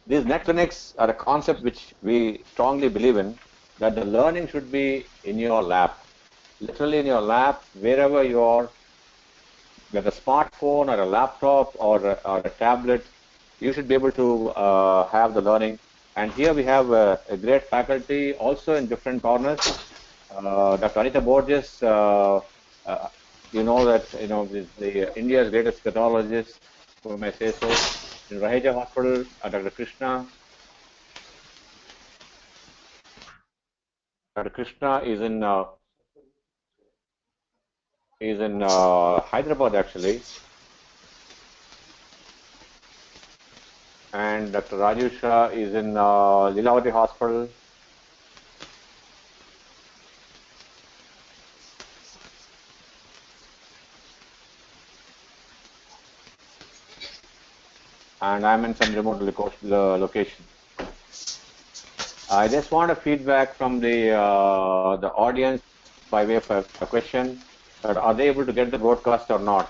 these net clinics are a concept which we strongly believe in, that the learning should be in your lap, literally in your lap, wherever you are, with a smartphone or a laptop or a tablet, you should be able to have the learning. And here we have a great faculty also in different corners. Dr. Anita Borges, you know that is the India's greatest pathologist, who may say so. In Raheja Hospital, Dr. Krishna. Dr. Krishna is in Hyderabad actually, and Dr. Raju Shah is in Lilavati Hospital. And I'm in some remote location. I just want a feedback from the audience by way of a question, that are they able to get the broadcast or not?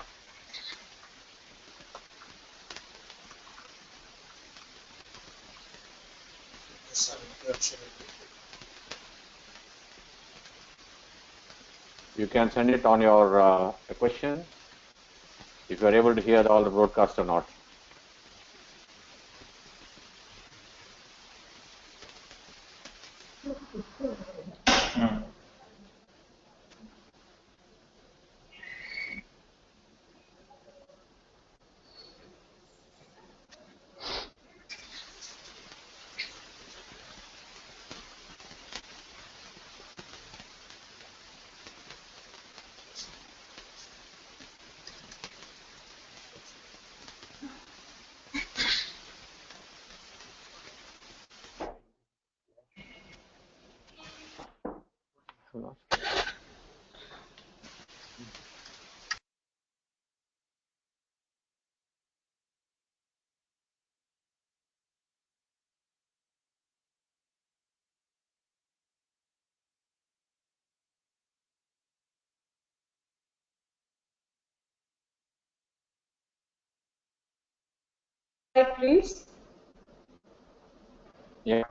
You can send it on your question if you are able to hear all the broadcast or not. Please. Yeah.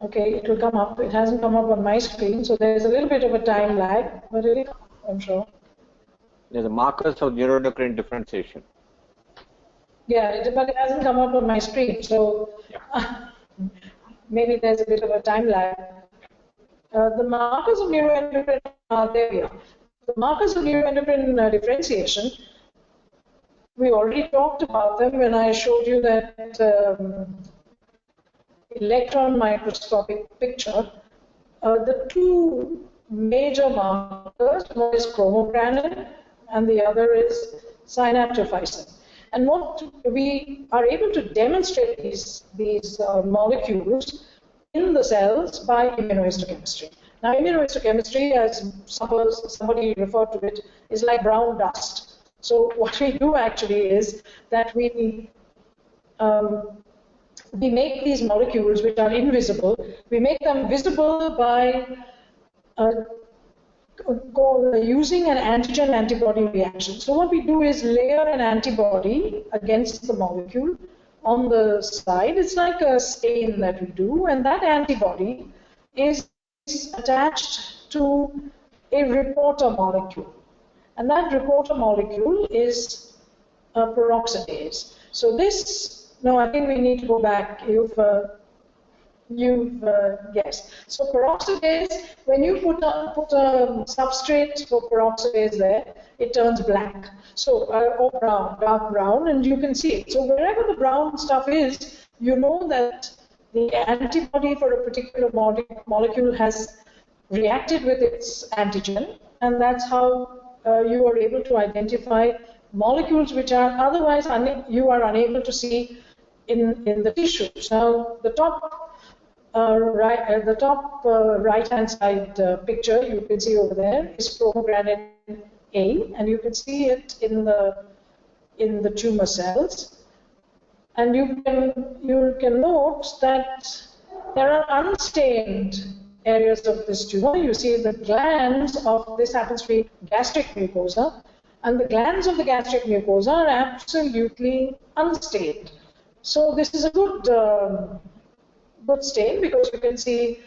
Okay, it will come up. It hasn't come up on my screen, so there's a little bit of a time lag, but it will come up, I'm sure. There's a markers of neuroendocrine differentiation. Yeah, but it hasn't come up on my screen, so yeah. Maybe there's a bit of a time lag. The markers of neuroendocrine, there we are. The markers of neuroendocrine differentiation, we already talked about them when I showed you that electron microscopic picture. The two major markers, one is chromogranin and the other is synaptophysin. And what we are able to demonstrate these molecules in the cells by immunohistochemistry. Now, immunohistochemistry, as somebody referred to it, is like brown dust. So what we do actually is that we make these molecules which are invisible, we make them visible by using an antigen-antibody reaction. So what we do is layer an antibody against the molecule on the side. It's like a stain that we do, and that antibody is attached to a reporter molecule. And that reporter molecule is a peroxidase. So this, no, I think we need to go back. Yes. So peroxidase, when you put a substrate for peroxidase there, it turns black. So, or brown, dark brown, and you can see it. So wherever the brown stuff is, you know that the antibody for a particular molecule has reacted with its antigen, and that's how you are able to identify molecules which are otherwise you are unable to see in the tissues. Now, the top right-hand side picture you can see over there is chromogranin A, and you can see it in the tumor cells. And you can note that there are unstained areas of this tumor. You see the glands of, this happens to be gastric mucosa, and the glands of the gastric mucosa are absolutely unstained. So this is a good stain because you can see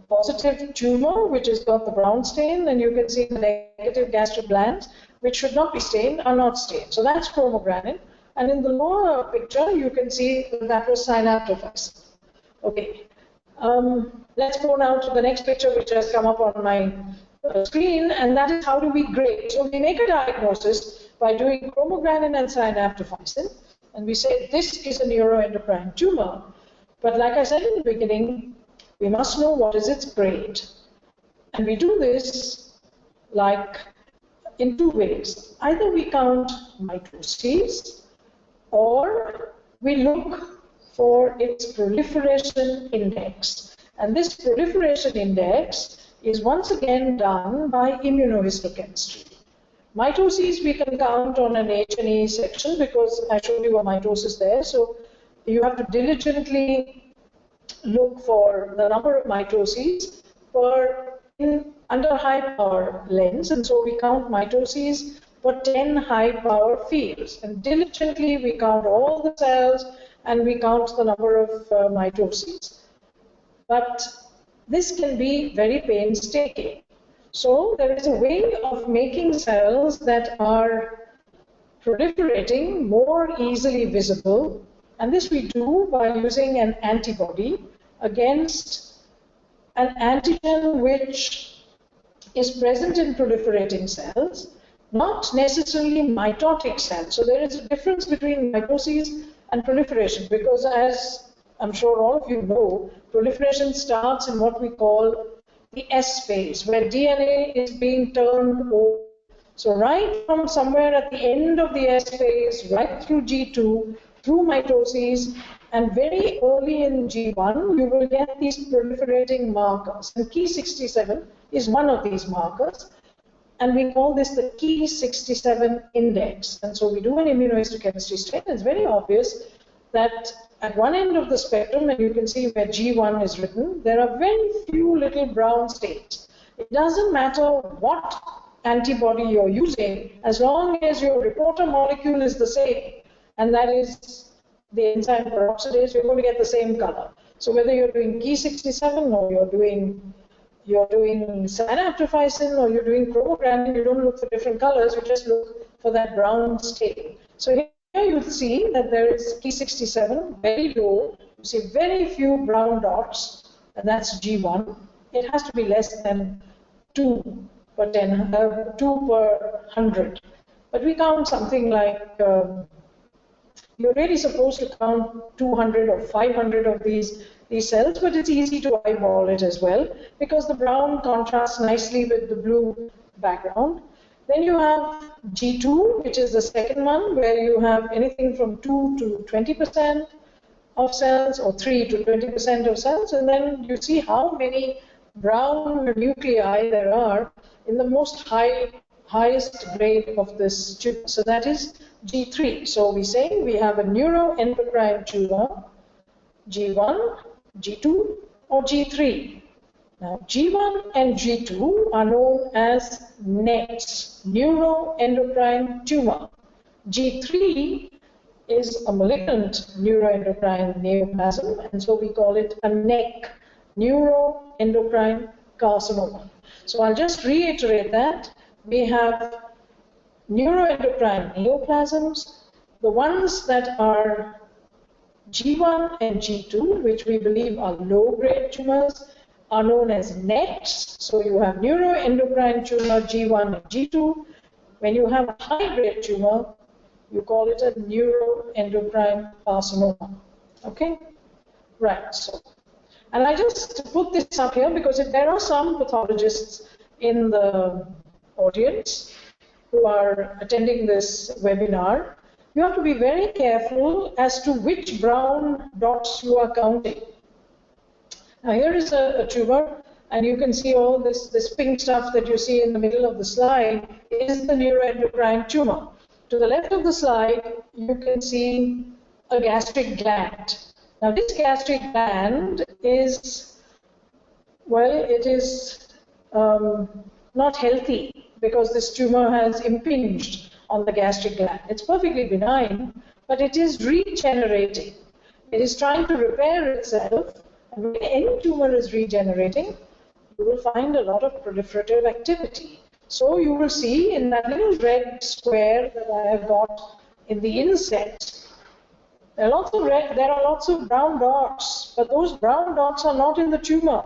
positive tumor, which has got the brown stain, and you can see the negative gastric glands, which should not be stained, are not stained. So that's chromogranin. And in the lower picture, you can see that was synaptophysin. Okay. Let's go now to the next picture, which has come up on my screen, and that is how do we grade. So we make a diagnosis by doing chromogranin and synaptophysin, and we say this is a neuroendocrine tumor. But like I said in the beginning, we must know what is its grade. And we do this like in two ways. Either we count mitoses, or we look for its proliferation index. And this proliferation index is once again done by immunohistochemistry. Mitoses we can count on an H&E section because I showed you a mitosis there. So you have to diligently look for the number of mitoses under high power lens, and so we count mitoses for 10 high power fields, and diligently we count all the cells and we count the number of mitoses. But this can be very painstaking. So there is a way of making cells that are proliferating more easily visible, and this we do by using an antibody against an antigen which is present in proliferating cells, not necessarily mitotic cells. So there is a difference between mitoses and proliferation, because as I'm sure all of you know, proliferation starts in what we call the S phase, where DNA is being turned over. So right from somewhere at the end of the S phase, right through G2, through mitoses, and very early in G1, you will get these proliferating markers. And Ki67 is one of these markers. And we call this the Ki67 index. And so we do an immunohistochemistry stain. It's very obvious that at one end of the spectrum, and you can see where G1 is written, there are very few little brown stains. It doesn't matter what antibody you're using, as long as your reporter molecule is the same, and that is the enzyme peroxidase, you're going to get the same color. So whether you're doing Ki67 or you're doing synaptophysin or you're doing chromogranin, you don't look for different colors, you just look for that brown stain. So here you'll see that there is Ki67, very low. You see very few brown dots, and that's G1. It has to be less than 2 per 100. But we count something like, you're really supposed to count 200 or 500 of these cells, but it's easy to eyeball it as well, because the brown contrasts nicely with the blue background. Then you have G2, which is the second one, where you have anything from 2 to 20% of cells, or 3 to 20% of cells, and then you see how many brown nuclei there are in the highest grade of this tumor. So that is G3. So we say we have a neuroendocrine tumor, G1, G2, or G3. Now, G1 and G2 are known as NETs, neuroendocrine tumor. G3 is a malignant neuroendocrine neoplasm, and so we call it a NEC, neuroendocrine carcinoma. So I'll just reiterate that. We have neuroendocrine neoplasms, the ones that are G1 and G2, which we believe are low-grade tumors, are known as NETs. So you have neuroendocrine tumor G1 and G2. When you have a high-grade tumor, you call it a neuroendocrine carcinoma. Okay? Right. So, and I just put this up here because if there are some pathologists in the audience who are attending this webinar, you have to be very careful as to which brown dots you are counting. Now here is a tumor, and you can see all this pink stuff that you see in the middle of the slide is the neuroendocrine tumor. To the left of the slide, you can see a gastric gland. Now this gastric gland is, well, it is not healthy because this tumor has impinged on the gastric gland. It's perfectly benign, but it is regenerating. It is trying to repair itself, and when any tumor is regenerating, you will find a lot of proliferative activity. So you will see in that little red square that I have got in the inset, there are lots of brown dots, but those brown dots are not in the tumor.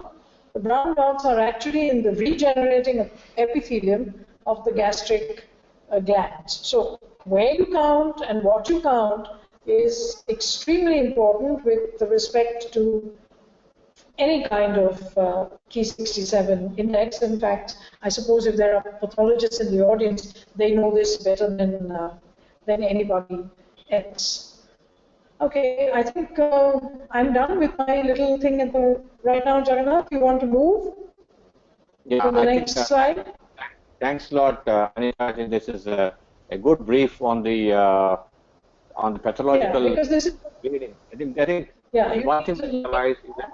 The brown dots are actually in the regenerating epithelium of the gastric glands. So where you count and what you count is extremely important with respect to any kind of Ki-67 index. In fact, I suppose if there are pathologists in the audience, they know this better than anybody else. Okay, I think I'm done with my little thing right now, Jagannath. You want to move to the next slide? Thanks a lot, Anita. I think this is a good brief on the pathological grading. I think one thing to realize is that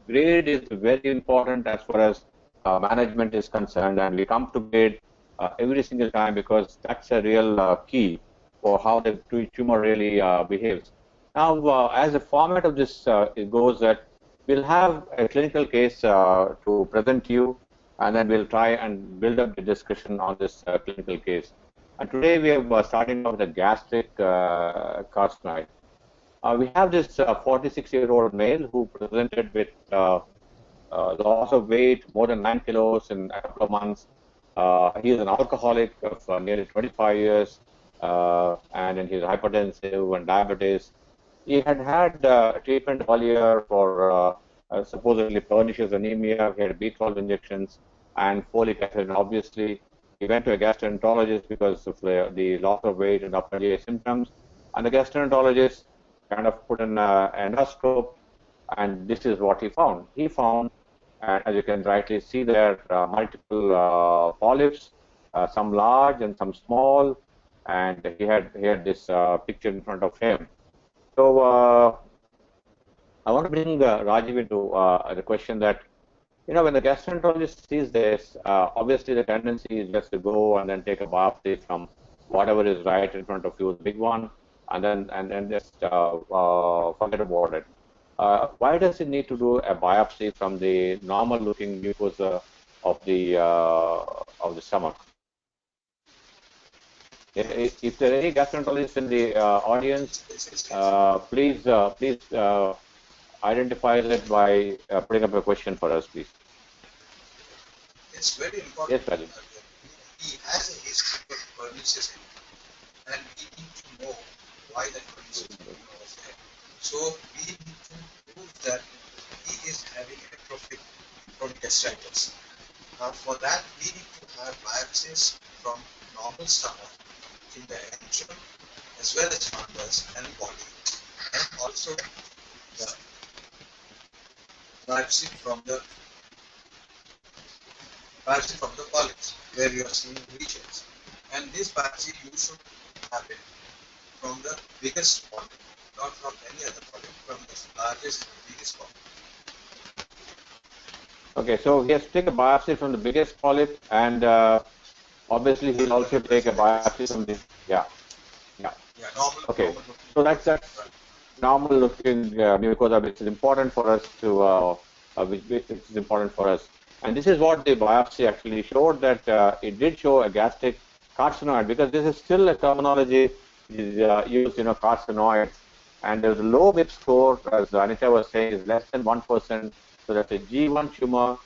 grade is very important as far as management is concerned, and we come to grade every single time because that's a real key for how the tumor really behaves. Now, as the format of this it goes that we'll have a clinical case to present to you, and then we'll try and build up the discussion on this clinical case. And today we are starting off with a gastric carcinoid. We have this 46-year-old male who presented with loss of weight, more than 9 kilos in a couple of months. He is an alcoholic of nearly 25 years, and he's hypertensive and diabetes. He had treatment earlier for supposedly pernicious anemia. He had B12 injections and folic acid. And obviously, he went to a gastroenterologist because of the loss of weight and upper GI symptoms. And the gastroenterologist kind of put an endoscope, and this is what he found. He found, as you can rightly see there, multiple polyps, some large and some small, and he had this picture in front of him. So I want to bring Rajiv into the question that, when the gastroenterologist sees this, obviously the tendency is just to go and then take a biopsy from whatever is right in front of you, the big one, and then just forget about it. Why does it need to do a biopsy from the normal-looking mucosa of the stomach? If there are any gastroenterologists in the audience, please identify it by putting up a question for us, please. It's very important. Yes, Rajiv. He has a history of pernicious anemia, and we need to know why that pernicious anemia was there. So we need to prove that he is having atrophic gastritis. For that, we need to have biopsies from normal stomach in the antrum as well as fundus and body, and also the biopsy from the polyps where you are seeing lesions. And this biopsy you should happen from the biggest polyp, not from any other polyp, from the largest and biggest polyp. Okay, so he has to take a biopsy from the biggest polyp, and obviously he'll also take a biopsy from the Normal. Okay, Normal so that's normal looking mucosa, which is important for us to which is important for us. And this is what the biopsy actually showed, that it did show a gastric carcinoid, because this is still a terminology is used, carcinoids, and there's a low MIP score, as Anita was saying, is less than 1%. So that's a G1 tumor,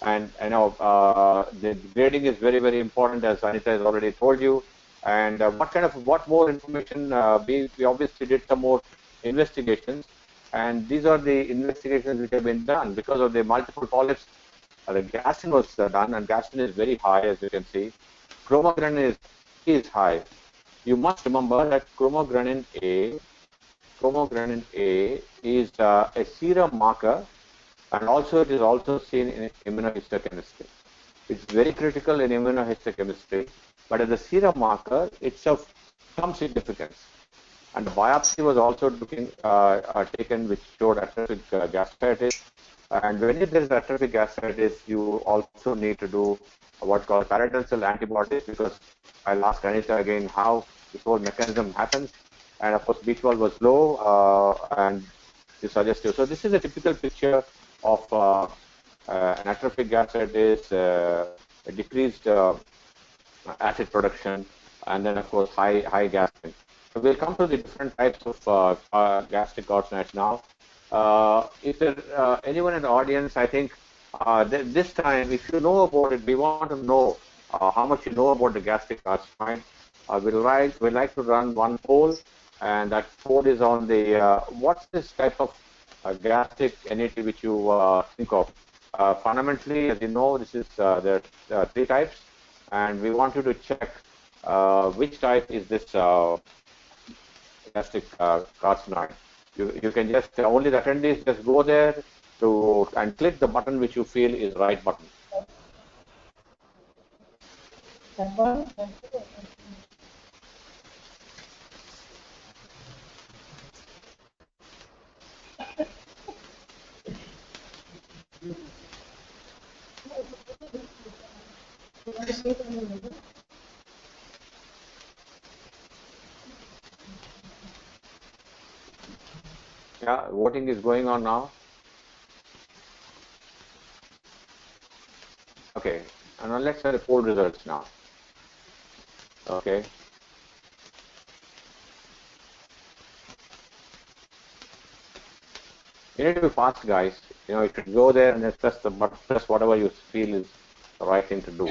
and the grading is very, very important, as Anita has already told you. And what more information? We obviously did some more investigations, and these are the investigations which have been done because of the multiple polyps. The gastrin was done, and gastrin is very high, as you can see. Chromogranin is high. You must remember that chromogranin A is a serum marker, and also it is also seen in immunohistochemistry. It's very critical in immunohistochemistry, but as a serum marker, it's of some significance. And the biopsy was also taken, which showed atrophic gastritis. And when there is atrophic gastritis, you also need to do what's called parietal cell antibodies, because I'll ask Anita again how this whole mechanism happens. and of course B12 was low, and you suggestive. So this is a typical picture of an atrophic gastroenteritis, a decreased acid production, and then of course high gastrin. So we'll come to the different types of gastric carcinoids now. If there anyone in the audience, I think this time, if you know about it, we want to know how much you know about the gastric carcinoid. We'd like to run one poll, and that poll is on the what's this type of gastric NAT which you think of. Fundamentally, as you know, there are three types, and we want you to check which type is this gastric carcinoid. You can just only the attendees just go there and click the button which you feel is right button. That one. Yeah, voting is going on now. Okay, and now let's have the poll results now. Okay. You need to be fast, guys. You know, you should go there and just press the button, press whatever you feel is the right thing to do.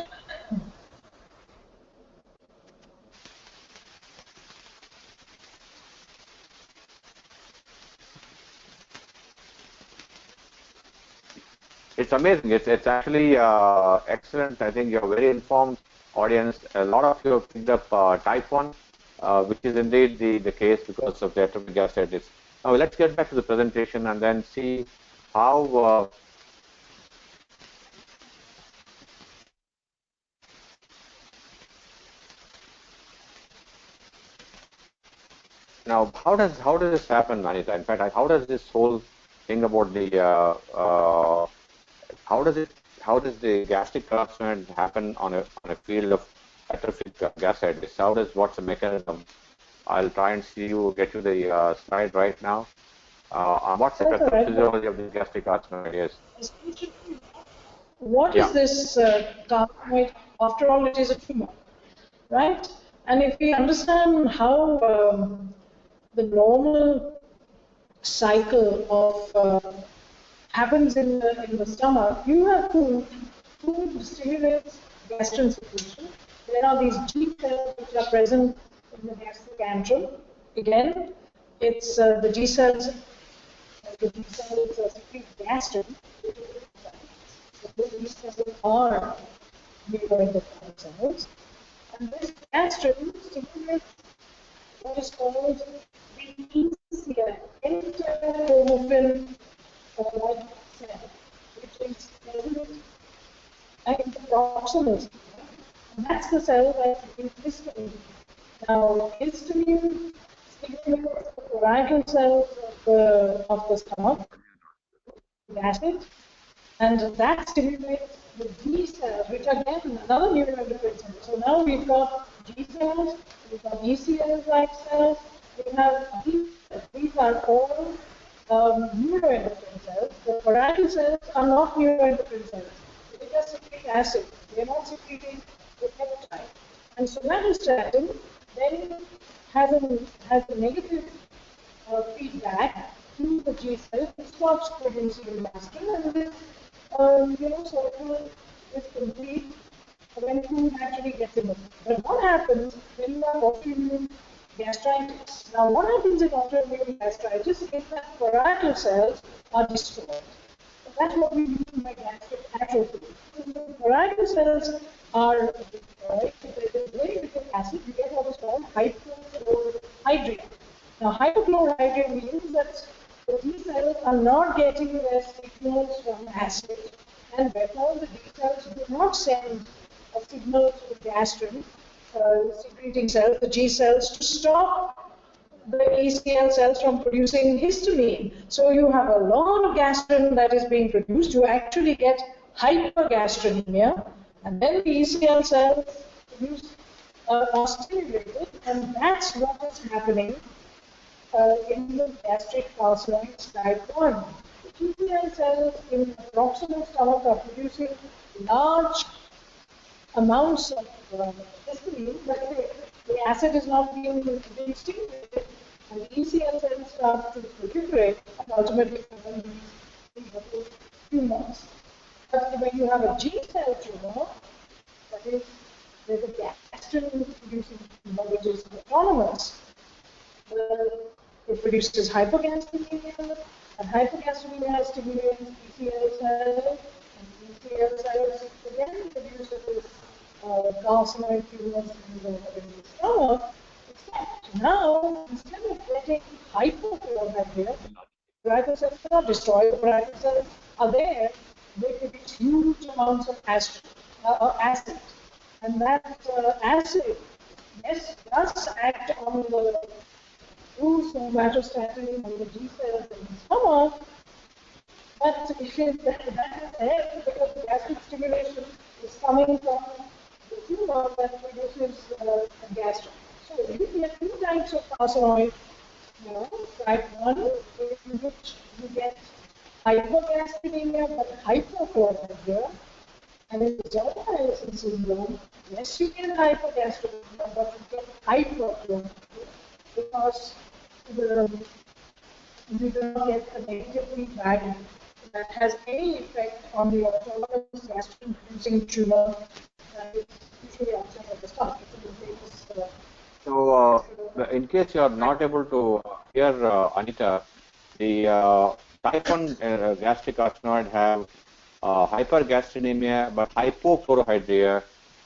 It's amazing. It's actually excellent. I think you're a very informed audience. A lot of you have picked up type 1, which is indeed the case because of the atrophic gastritis. Now let's get back to the presentation and then see how now how does this happen, Anita? In fact, how does this whole thing about the how does the gastric carcinoid happen on a field of atrophic gastritis? What's the mechanism? I'll try and get you the slide right now. What's the pathophysiology of the gastric carcinoid? Yes. What is this carcinoid? After all, it is a tumor, right? And if we understand how the normal cycle of happens in the stomach, you have food stimulates gastrin secretion. There are these G cells which are present in the gastric antrum. Again, it's the G cells secrete gastrin. The G cells are neuroendocrine cells. And this gastrin stimulates what is called the ECL, enterochromaffin white cell, which is present in the proximal. That's the cell that is histamine. Now, histamine stimulates the parietal cells of the stomach, acid, and that stimulates the G cells, which are again another neuroendocrine cell. So now we've got G cells, we've got ECL-like cells, we have B cells. These are all neuroendocrine cells. The parietal cells are not neuroendocrine cells. They just secrete acid. They're not secreting the peptide. And somatostatin then has a negative feedback to the G cell. It stops producing gastrin, and this circle is complete when food actually gets in the food. But what happens when you have autoimmune gastritis? Now, what happens in autoimmune gastritis is that parietal cells are destroyed. So that's what we mean by gastric atrophy. If the parietal cells are destroyed, there is very little acid, you get what is called hypochlorhydria. Now, hypochlorhydria means that the T cells are not getting their signals from acid, and therefore the T cells do not send a signal to the gastrin secreting cells, the G cells, to stop the ECL cells from producing histamine. So you have a lot of gastrin that is being produced. You actually get hypergastrinemia, and then the ECL cells are stimulated, and that's what is happening in the gastric carcinoids type 1. The TCL cells in the proximal stomach are producing large amounts of histamine, but the acid is not being stimulated, and the ECL cells start to proliferate and ultimately form these tumors. But when you have a G cell tumor, that is, there's a gastrin producing tumor which is autonomous. It produces hypergastrinemia, and hypergastrinemia stimulates ECL cells, and ECL cells again produces carcinoid tumors in the stomach. Except now, instead of getting hypochlorhydria, varietal cells are destroyed, varietal cells are there, they produce huge amounts of acid. And that acid, yes, does act on the through somatostatin and the G cells in the stomach, but if it that is there because the gastric stimulation is coming from the tumor that produces gastrin. So you get two types of carcinoid, type 1, in which you get hypergastrinemia but hypochlorhydria, and in the Jones syndrome, yes, you get hypergastrinemia, but you get hyperchlorhydria because you do not get a negative feedback that has any effect on the autonomous gastrin-producing tumor that is usually outside of the stomach. So, in case you are not able to hear Anita, the type 1 gastric carcinoid have hypergastrinemia but hypochlorhydria,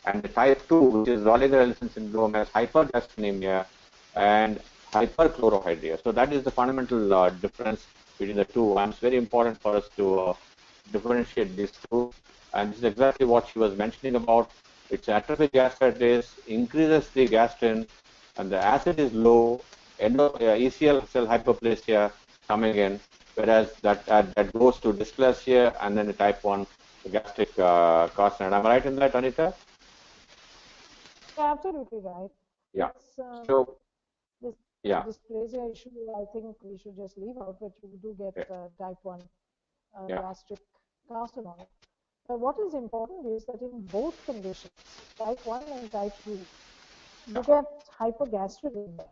and the type 2, which is Raleigh-Ellison syndrome, has hypergastrinemia and hyperchlorhydria. So that is the fundamental difference between the two, and it's very important for us to differentiate these two. And this is exactly what she was mentioning about. It's atrophic gastritis, increases the gastrin, and the acid is low, ECL cell hyperplasia coming in, whereas that goes to dysplasia and then the type 1 gastric carcinoma. Am I right in that, Anita? Yeah, absolutely right. Yeah. So, this dysplasia issue, I think we should just leave out, but you do get type 1 gastric carcinoma. What is important is that in both conditions, type 1 and type 2, you get hypergastrinemia.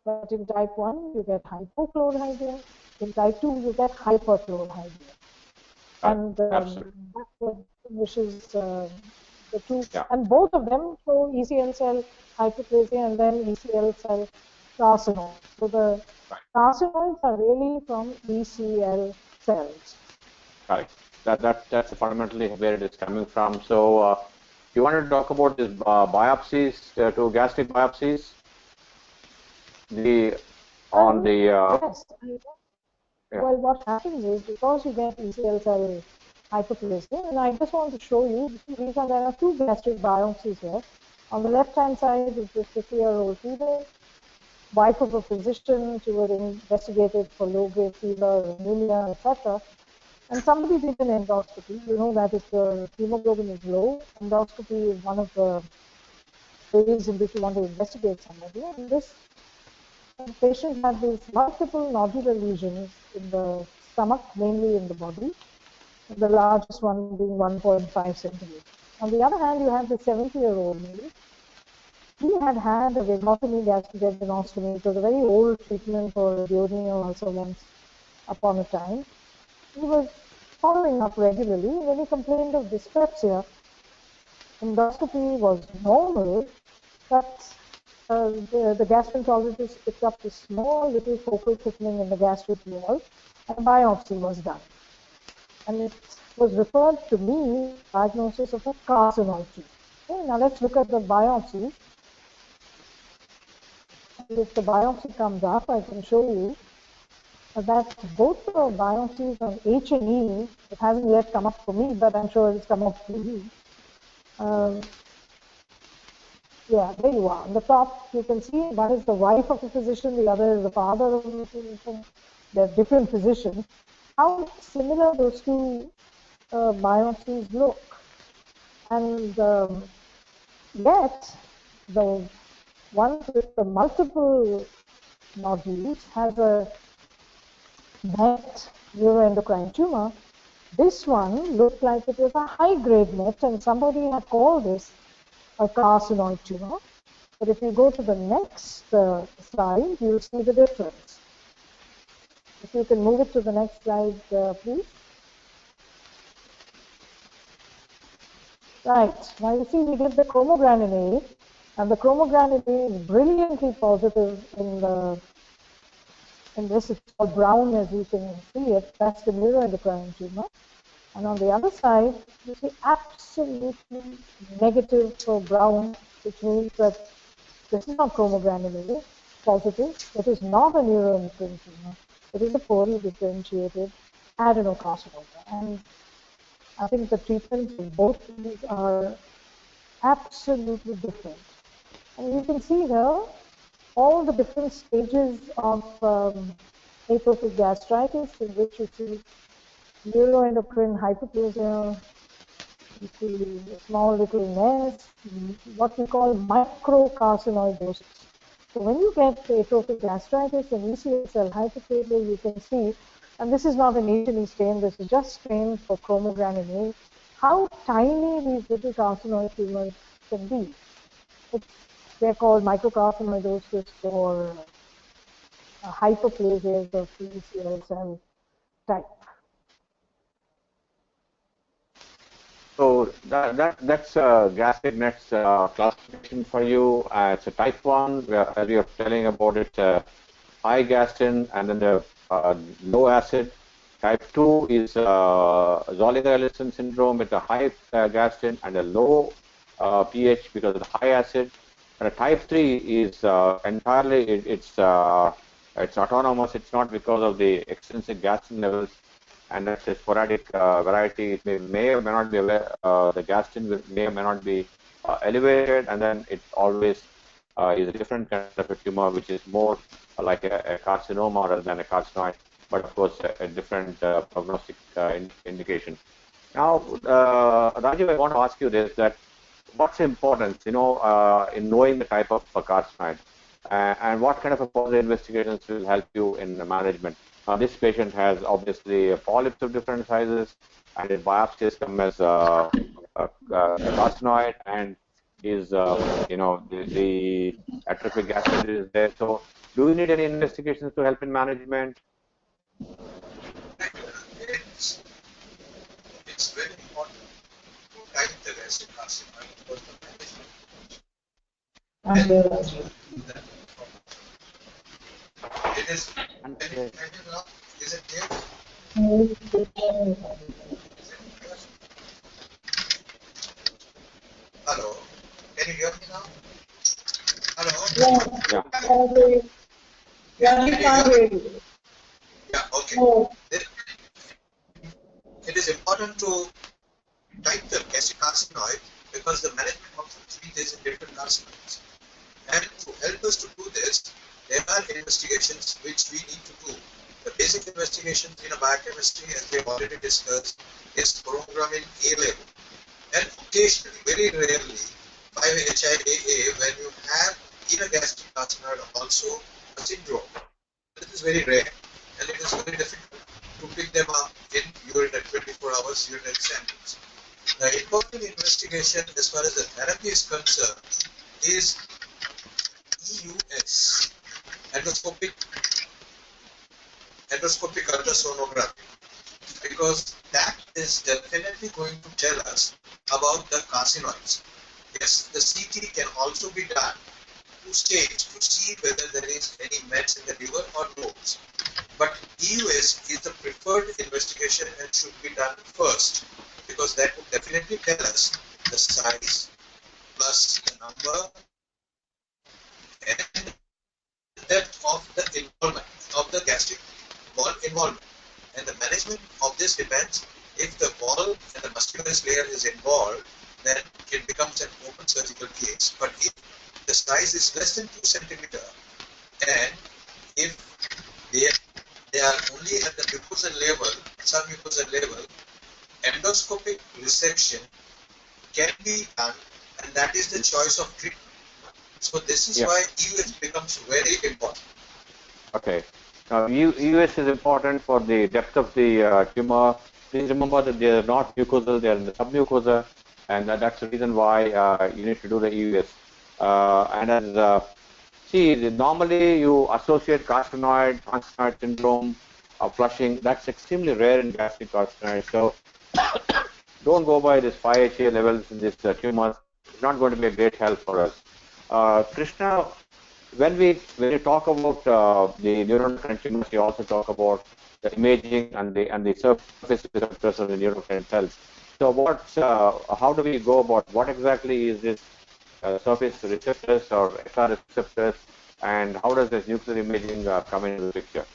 But in type 1, you get hypochlorhydria. In type 2, you get hyperchlorhydria. And that's what distinguishes the two. And both of them show ECL cell hyperplasia and then ECL cell carcinoma. So the carcinoids are really from ECL cells. Right. That's fundamentally where it is coming from. So you wanted to talk about this biopsies, to gastric biopsies? Yes. Well, what happens is because you get ECL cell hyperplasia, and I just want to show you, there are two gastric biopsies here. On the left-hand side is this 50-year-old female, wife of a physician. She was investigated for low-grade fever, anemia, etc. And somebody did an endoscopy. You know that if the hemoglobin is low, endoscopy is one of the ways in which you want to investigate somebody. And this patient had these multiple nodular lesions in the stomach, mainly in the body, the largest one being 1.5 centimeters. On the other hand, you have the 70-year-old lady. He had had a vagotomy, gastric adenostomy. It was a very old treatment for duodenal ulcer once upon a time. He was following up regularly. When he complained of dyspepsia, endoscopy was normal, but the gastroenterologist picked up this small little focal thickening in the gastric wall, and a biopsy was done. And it was referred to me, diagnosis of a carcinoid. Okay, now let's look at the biopsies. If the biopsy comes up, I can show you that both the biopsies on H&E, it hasn't yet come up for me, but I'm sure it's come up for you. Yeah, there you are. On the top, you can see one is the wife of the physician, the other is the father of the physician. They're different physicians. How similar those two biopsies look. And yet, the ones with the multiple nodules has a net neuroendocrine tumor. This one looked like it was a high-grade net, and somebody had called this a carcinoid tumor. But if you go to the next slide, you'll see the difference. If you can move it to the next slide, please. Right, now you see we did the chromogranin A, and the chromogranin A is brilliantly positive in this. It's all brown, as you can see it. That's the neuroendocrine tumor. And on the other side, you see absolutely negative for brown, which means that this is not chromogranin A positive. It is not a neuroendocrine tumor. It is a poorly differentiated adenocarcinoma. And I think the treatments of both these are absolutely different. And you can see here all the different stages of atopic gastritis, in which you see neuroendocrine hyperplasia, you see small little nests, what we call microcarcinoidosis. So when you get atopic gastritis and ECL cell hyperplasia, you can see, and this is not an H&E stain, this is just stained for chromogranin A, how tiny these little carcinoid tumors can be. They're called microcarcinoidosis or hyperplasias of the ECL cell type. So that's gastric nets classification for you. It's a type 1, where, as we are telling about it, high gastrin and then the low acid. Type 2 is Zollinger-Ellison syndrome with a high gastrin and a low pH because of the high acid. And a type 3 is entirely, it's autonomous. It's not because of the extrinsic gastrin levels, and that's a sporadic variety. It may or may not be aware, the gastrin may or may not be elevated, and then it always is a different kind of a tumor, which is more like a carcinoma rather than a carcinoid, but of course a different prognostic indication. Now, Rajiv, I want to ask you this: that what's the importance, in knowing the type of carcinoid, and what kind of a further investigations will help you in the management? This patient has obviously polyps of different sizes, and his biopsies come as a carcinoid, and is the atrophic gastritis is there. So, do you need any investigations to help in management? It's very important to type the gastric carcinoma because the management it is. Is it clear? Hello, can you hear me now? Hello. Yeah. Okay. It is important to type the gastric carcinoid because the management of the three is in different carcinoids. And to help us to do this, there are investigations which we need to do. The basic investigations in a biochemistry, as we have already discussed, is chromogranin A level. And occasionally, very rarely, 5-HIAA, when you have in a gastric carcinoid also a syndrome. This is very rare, and it is very difficult to pick them up in urine at 24 hours urinary samples. The important investigation as far as the therapy is concerned is EUS, endoscopic ultrasonography, because that is definitely going to tell us about the carcinoids. Yes, the CT can also be done to stage to see whether there is any mets in the liver or nodes. But EUS is the preferred investigation and should be done first, because that would definitely tell us the size plus the number and depth of the involvement of the gastric wall involvement. And the management of this depends. If the wall and the muscularis layer is involved, then it becomes an open surgical case. But if the size is less than 2 centimeter, and if they are only at the mucosal level, submucosal level, endoscopic resection can be done, and that is the choice of treatment. So this is why EUS becomes very important. Okay. Now, US is important for the depth of the tumor. Please remember that they are not mucosal; they are in the submucosa, and that's the reason why you need to do the US. And as see, normally you associate carcinoid syndrome, flushing. That's extremely rare in gastric carcinoid. So don't go by this 5-HA levels in this tumors. It's not going to be a great help for us. Krishna, when you talk about the neuroendocrine tumors, you also talk about the imaging and the surface receptors of the neuroendocrine cells. So how do we go about what exactly is this surface receptors or XR receptors, and how does this nuclear imaging come into the picture?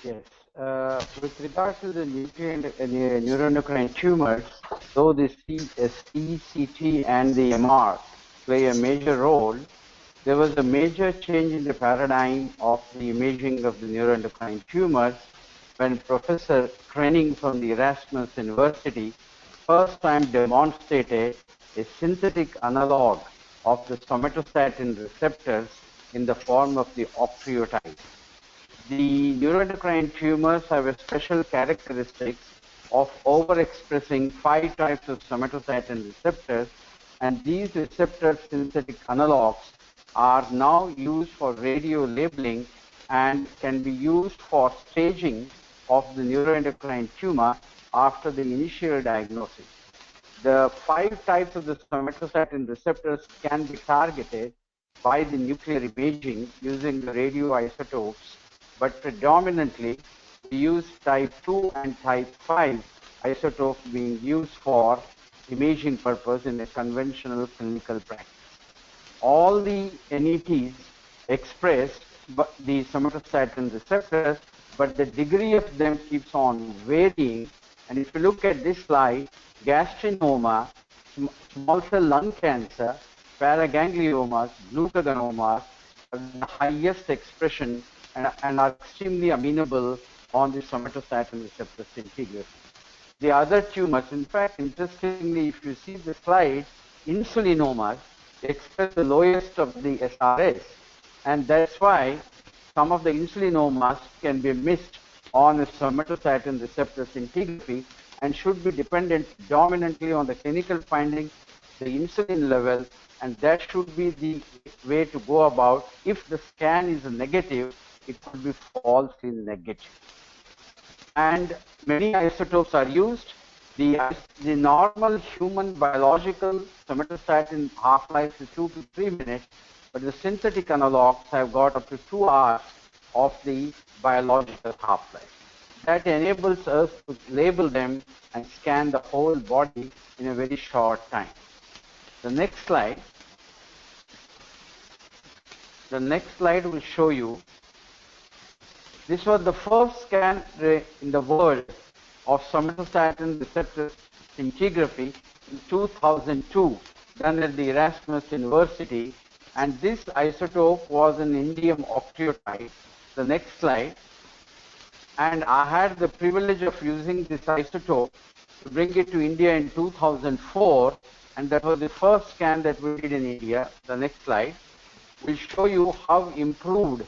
Yes. With regard to the neuroendocrine tumors, though the CST, CT, and the MR play a major role, there was a major change in the paradigm of the imaging of the neuroendocrine tumors when Professor Krenning from the Erasmus University first time demonstrated a synthetic analog of the somatostatin receptors in the form of the octreotide. The neuroendocrine tumors have a special characteristics of overexpressing 5 types of somatostatin receptors, and these receptor synthetic analogs are now used for radio labeling and can be used for staging of the neuroendocrine tumor after the initial diagnosis. The 5 types of the somatostatin receptors can be targeted by the nuclear imaging using the radioisotopes, but predominantly we use type 2 and type 5 isotopes being used for imaging purpose in a conventional clinical practice. All the NETs express the somatostatin receptors, but the degree of them keeps on varying. And if you look at this slide, gastrinoma, small cell lung cancer, paragangliomas, glucagenomas have the highest expression and are extremely amenable on the somatostatin receptor scintigraphy. The other tumors, in fact, interestingly, if you see the slide, insulinomas express the lowest of the SRS, and that's why some of the insulinomas can be missed on a somatostatin receptor scintigraphy and should be dependent dominantly on the clinical findings, the insulin level, and that should be the way to go about. If the scan is negative, it could be falsely negative. And many isotopes are used. The normal human biological somatostatin half-life is 2 to 3 minutes, but the synthetic analogs have got up to 2 hours of the biological half-life. That enables us to label them and scan the whole body in a very short time. The next slide will show you. This was the first scan in the world of somatostatin receptor scintigraphy in 2002, done at the Erasmus University, and this isotope was an indium octreotide. The next slide. And I had the privilege of using this isotope to bring it to India in 2004, and that was the first scan that we did in India. The next slide will show you how improved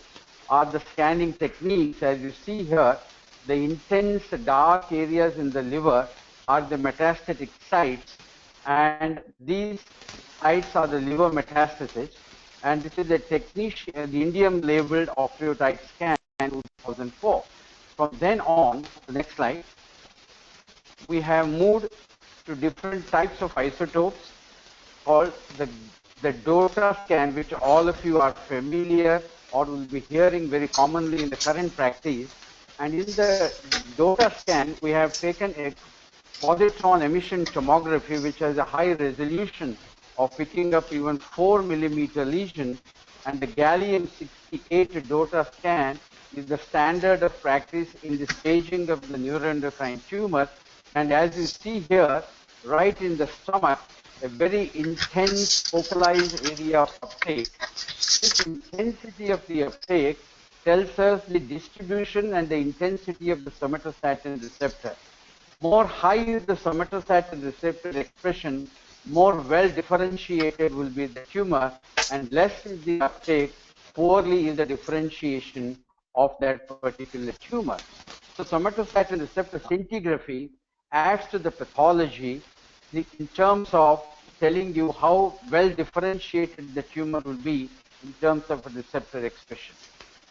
are the scanning techniques. As you see here, the intense dark areas in the liver are the metastatic sites, and these sites are the liver metastasis. And this is the indium labeled octreotide scan in 2004. From then on, the next slide, we have moved to different types of isotopes called the DOTA scan, which all of you are familiar or will be hearing very commonly in the current practice. And in the DOTA scan, we have taken a positron emission tomography, which has a high resolution of picking up even 4 millimeter lesion, and the gallium-68 DOTA scan is the standard of practice in the staging of the neuroendocrine tumor. And as you see here, right in the stomach, a very intense focalized area of uptake. This intensity of the uptake tells us the distribution and the intensity of the somatostatin receptor. More high is the somatostatin receptor expression, more well differentiated will be the tumor, and less is the uptake, poorly is the differentiation of that particular tumor. So somatostatin receptor scintigraphy adds to the pathology in terms of telling you how well differentiated the tumor will be in terms of receptor expression.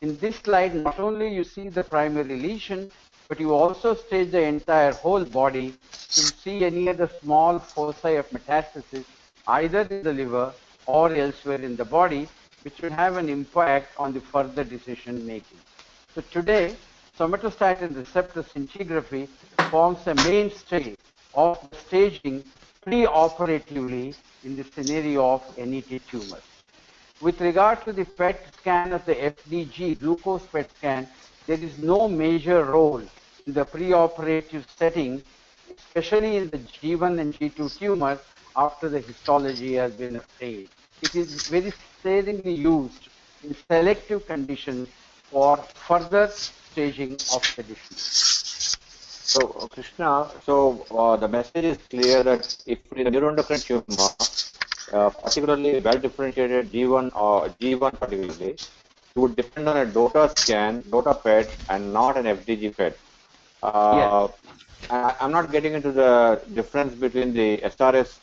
In this slide, not only you see the primary lesion, but you also stage the entire whole body to see any other small foci of metastasis either in the liver or elsewhere in the body, which will have an impact on the further decision making. So today, somatostatin receptor scintigraphy forms a mainstay of staging pre-operatively in the scenario of NET tumors. With regard to the PET scan of the FDG, glucose PET scan, there is no major role in the preoperative setting, especially in the G1 and G2 tumors after the histology has been obtained. It is very sparingly used in selective conditions for further staging of the disease. So, Krishna, the message is clear that if in a neuroendocrine tumor, particularly well-differentiated G1 or G1 particularly, it would depend on a DOTA scan, DOTA PET, and not an FDG PET. Yes. I'm not getting into the difference between the SRS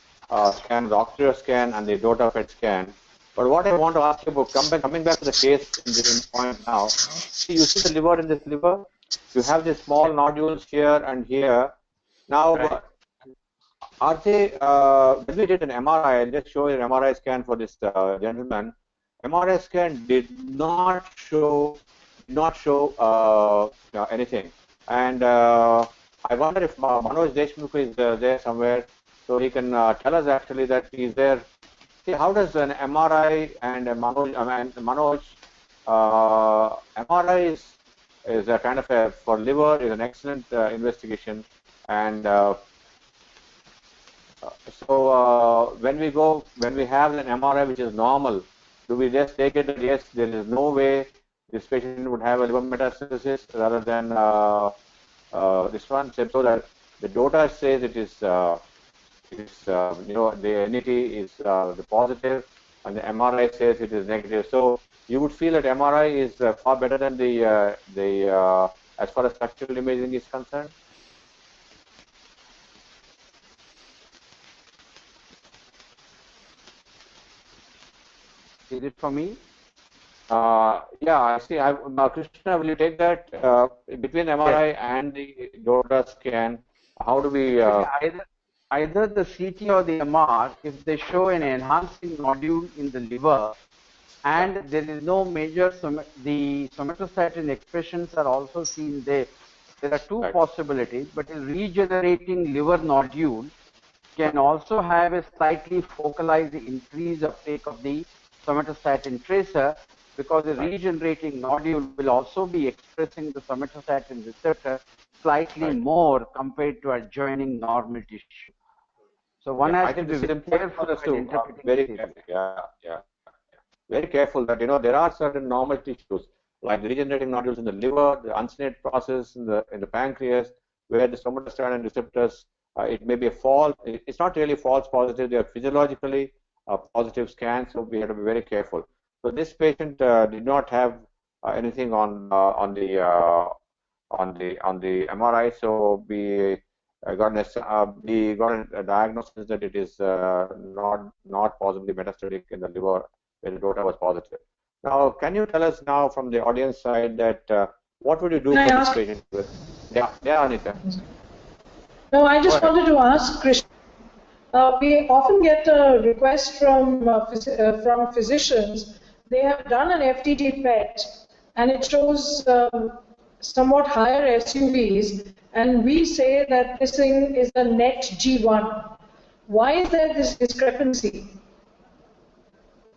scan, the Octavia scan, and the DOTA PET scan. But what I want to ask you about, coming back to the case in this point now, see, you see the liver in this liver? You have these small nodules here and here. Now, Right. are they, when we did an MRI, I'll just show you an MRI scan for this gentleman. MRI scan did not show anything. And I wonder if Manoj Deshmukh is there somewhere, so he can tell us actually that he's there. See, how does an MRI and Manoj, MRI is a kind of for liver is an excellent investigation, and when we have an MRI which is normal, do we just take it that yes, there is no way this patient would have a liver metastasis rather than this one? So that the DOTA says it is the NET is the positive, and the MRI says it is negative. So you would feel that MRI is far better than the as far as structural imaging is concerned. Is it for me? Yeah, I see. Krishna, will you take that between MRI Yes. and the DOTA scan? How do we? Either the CT or the MR, if they show an enhancing nodule in the liver, and there is no major, the somatostatin expressions are also seen there. There are two possibilities, but a regenerating liver nodule can also have a slightly focalized increased uptake of the somatostatin tracer, because the regenerating nodule will also be expressing the somatostatin receptor slightly more compared to adjoining normal tissue. So one has to be very careful when interpreting this. Very careful that there are certain normal tissues like the regenerating nodules in the liver, the uncinate process in the pancreas, where the somatostatin receptors, it may be a false. It's not really false positive. They are physiologically positive scans, so we have to be very careful. So this patient did not have anything on the MRI, so we got a diagnosis that it is not possibly metastatic in the liver, where the DOTA was positive. Now, can you tell us now from the audience side that what would you do for this patient? Yeah, Anita. No, I just wanted to ask Krishna. We often get a request from physicians. They have done an FDG PET, and it shows somewhat higher SUVs, and we say that this thing is a net G1. Why is there this discrepancy?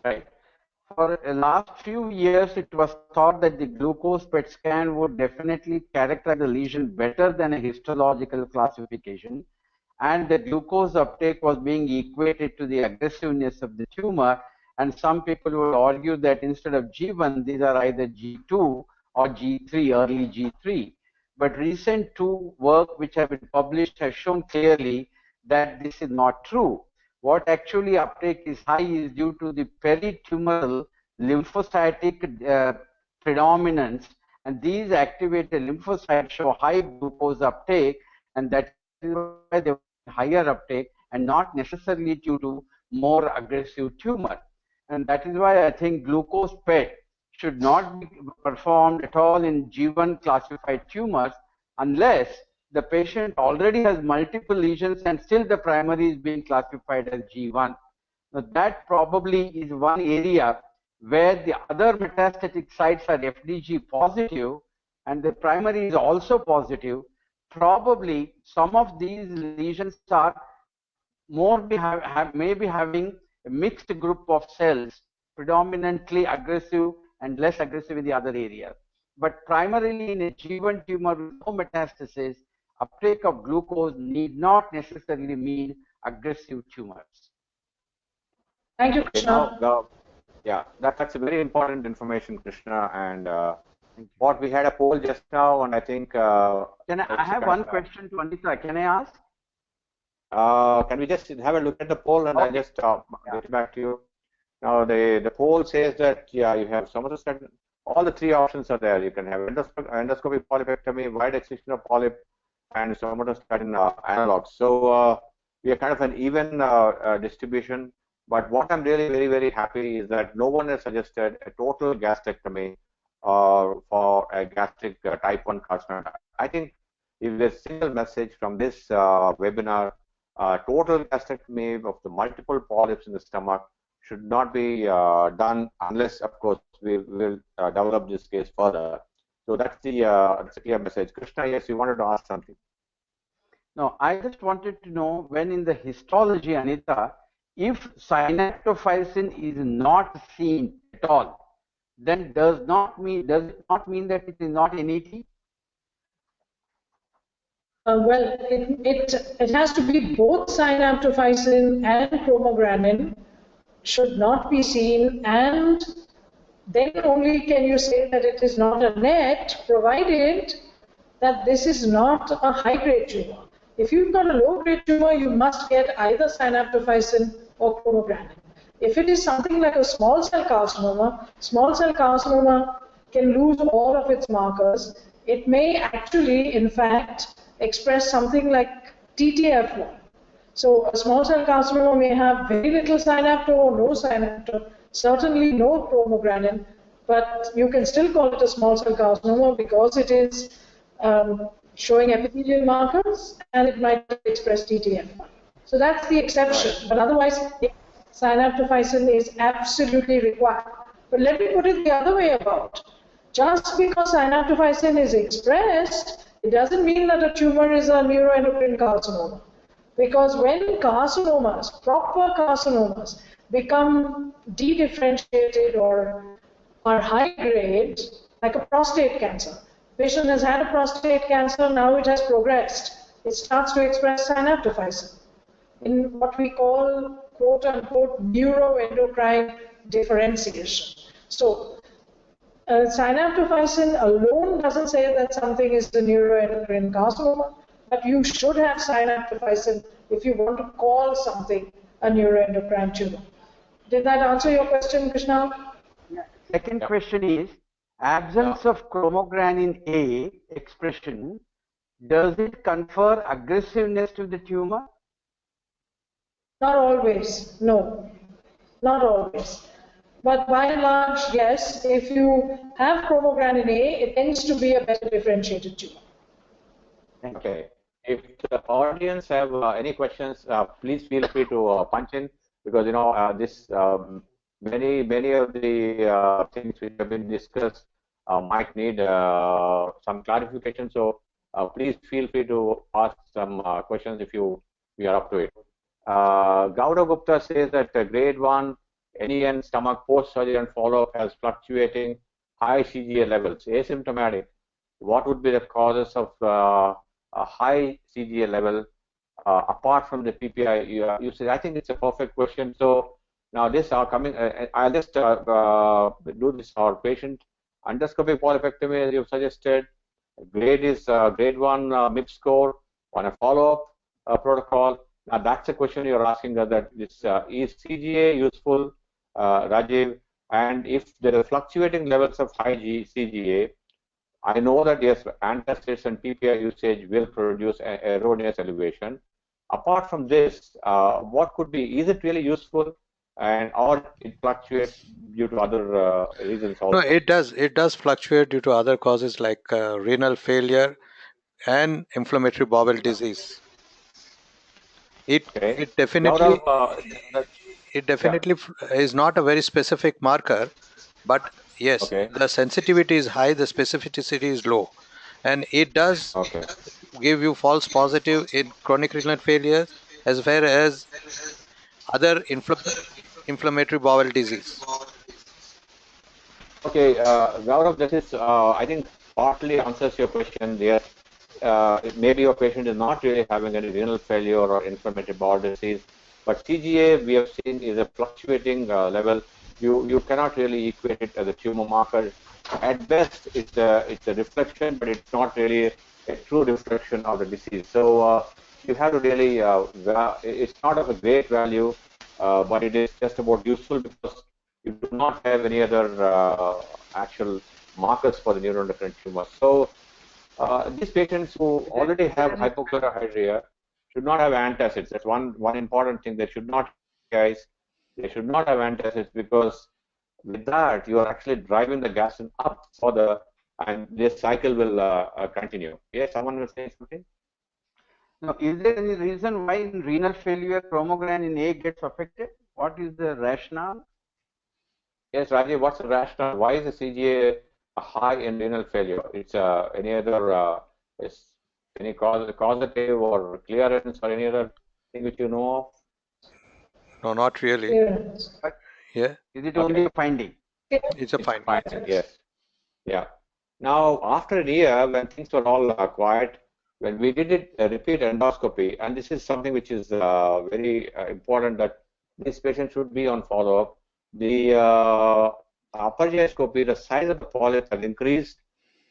Right. For the last few years, it was thought that the glucose PET scan would definitely characterize the lesion better than a histological classification, and the glucose uptake was being equated to the aggressiveness of the tumor, and some people would argue that instead of G1, these are either G2 or G3, early G3. But recent two work which have been published has shown clearly that this is not true. What actually uptake is high is due to the peritumoral lymphocytic predominance, and these activated lymphocytes show high glucose uptake, and that is why they higher uptake and not necessarily due to more aggressive tumor. And that is why I think glucose PET should not be performed at all in G1 classified tumors unless the patient already has multiple lesions and still the primary is being classified as G1. Now that probably is one area where the other metastatic sites are FDG positive and the primary is also positive. Probably some of these lesions are may be having a mixed group of cells, predominantly aggressive and less aggressive in the other areas. But primarily in a G1 tumor with no metastasis, uptake of glucose need not necessarily mean aggressive tumors. Thank you, Krishna. Now, yeah, that's a very important information, Krishna. And what we had a poll just now, and I think. I have one question to Anita. Can I ask? Can we just have a look at the poll and I'll just get back to you. Now the poll says that you have somatostatin. All the three options are there. You can have endoscopic polypectomy, wide excision of polyp, and somatostatin analogs. So we are kind of an even distribution. But what I'm really very happy is that no one has suggested a total gastrectomy for a gastric type 1 carcinoma. I think if there's a single message from this webinar, total gastrectomy of the multiple polyps in the stomach should not be done unless, of course, we will develop this case further. So that's the clear message. Krishna, yes, you wanted to ask something. No, I just wanted to know when in the histology, Anita, if synaptophysin is not seen at all, then does it not mean that it is not NET? Well, it has to be both synaptophysin and chromogranin should not be seen, and then only can you say that it is not a NET, provided that this is not a high-grade tumor. If you've got a low-grade tumor, you must get either synaptophysin or chromogranin. If it is something like a small cell carcinoma can lose all of its markers. It may actually, in fact, express something like TTF1. So a small cell carcinoma may have very little synapto or no synapto, certainly no chromogranin, but you can still call it a small cell carcinoma because it is showing epithelial markers and it might express TTF1. So that's the exception, but otherwise synaptophysin is absolutely required. But let me put it the other way about. Just because synaptophysin is expressed, it doesn't mean that a tumor is a neuroendocrine carcinoma. Because when carcinomas, proper carcinomas, become dedifferentiated or are high grade, like a prostate cancer. Patient has had a prostate cancer, now it has progressed. It starts to express synaptophysin in what we call, quote unquote, neuroendocrine differentiation. So, synaptophysin alone doesn't say that something is a neuroendocrine carcinoma, but you should have synaptophysin if you want to call something a neuroendocrine tumor. Did that answer your question, Krishna? Second question is, absence of chromogranin A expression, does it confer aggressiveness to the tumor? Not always, no. Not always. But by and large, yes, if you have chromogranin A, it tends to be a better differentiated tumor. Okay. If the audience have any questions, please feel free to punch in, because this many of the things which have been discussed might need some clarification. So please feel free to ask some questions if you are up to it. Gauda Gupta says that grade 1 NEN stomach post-surgery and follow-up has fluctuating high CGA levels, asymptomatic. What would be the causes of a high CGA level apart from the PPI? You said, I think it's a perfect question. So now this are coming. I'll just do this for patient endoscopic polypectomy as you've suggested. Grade is grade 1 MIP score on a follow-up protocol. Now that's a question you're asking, that is CGA useful, Rajiv? And if there are fluctuating levels of high CGA, I know that yes, antacids and PPI usage will produce erroneous elevation. Apart from this, what could be, is it really useful, and or it fluctuates due to other reasons No, also? it does fluctuate due to other causes like renal failure and inflammatory bowel disease. It Okay. it Gaurav, definitely it yeah, definitely is not a very specific marker, but yes, okay, the sensitivity is high, the specificity is low, and it does okay. give you false positive in chronic renal failure as well as other inflammatory bowel disease. Okay, Gaurav, this is, I think, partly answers your question. Yes, maybe your patient is not really having any renal failure or inflammatory bowel disease, but CGA we have seen is a fluctuating level. You cannot really equate it as a tumor marker. At best, it's a reflection, but it's not really a true reflection of the disease. So you have to really, it's not of a great value, but it is just about useful because you do not have any other actual markers for the neuroendocrine tumor. So these patients who already Is there have any hypochlorhydria should not have antacids. That's one important thing. They should not, guys. They should not have antacids because with that you are actually driving the gas up for the, and this cycle will continue. Yes, someone will say something. no, is there any reason why in renal failure chromogranin A gets affected? What is the rationale? Yes, Rajiv. What's the rationale? Why is the CGA high in renal failure? It's any other is any causative or clearance or any other thing which you know of? No, not really. Clearance. But Yeah, is it Okay, only a finding? it's a it's finding. fine. Yes. Yeah. Now, after a year, when things were all quiet, when we did it, a repeat endoscopy, and this is something which is very important that these patients should be on follow-up. The upper GI scopy, the size of the polyps has increased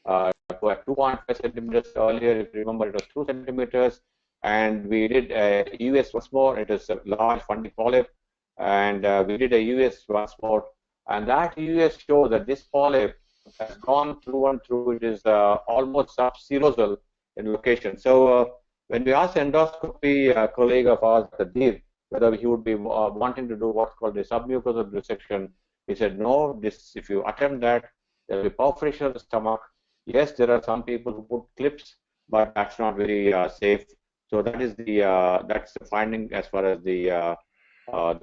to 2.5 centimeters earlier. If you remember, it was 2 centimeters, and we did a US once more. It is a large funding polyp, and we did a US once more, and that US shows that this polyp has gone through and through. It is almost subserosal in location. So when we asked endoscopy colleague of ours, Deep, whether he would be wanting to do what's called a submucosal resection, he said, no, this, if you attempt that, there will be perforation of the stomach. Yes, there are some people who put clips, but that's not very safe. So that is that's the finding as far as the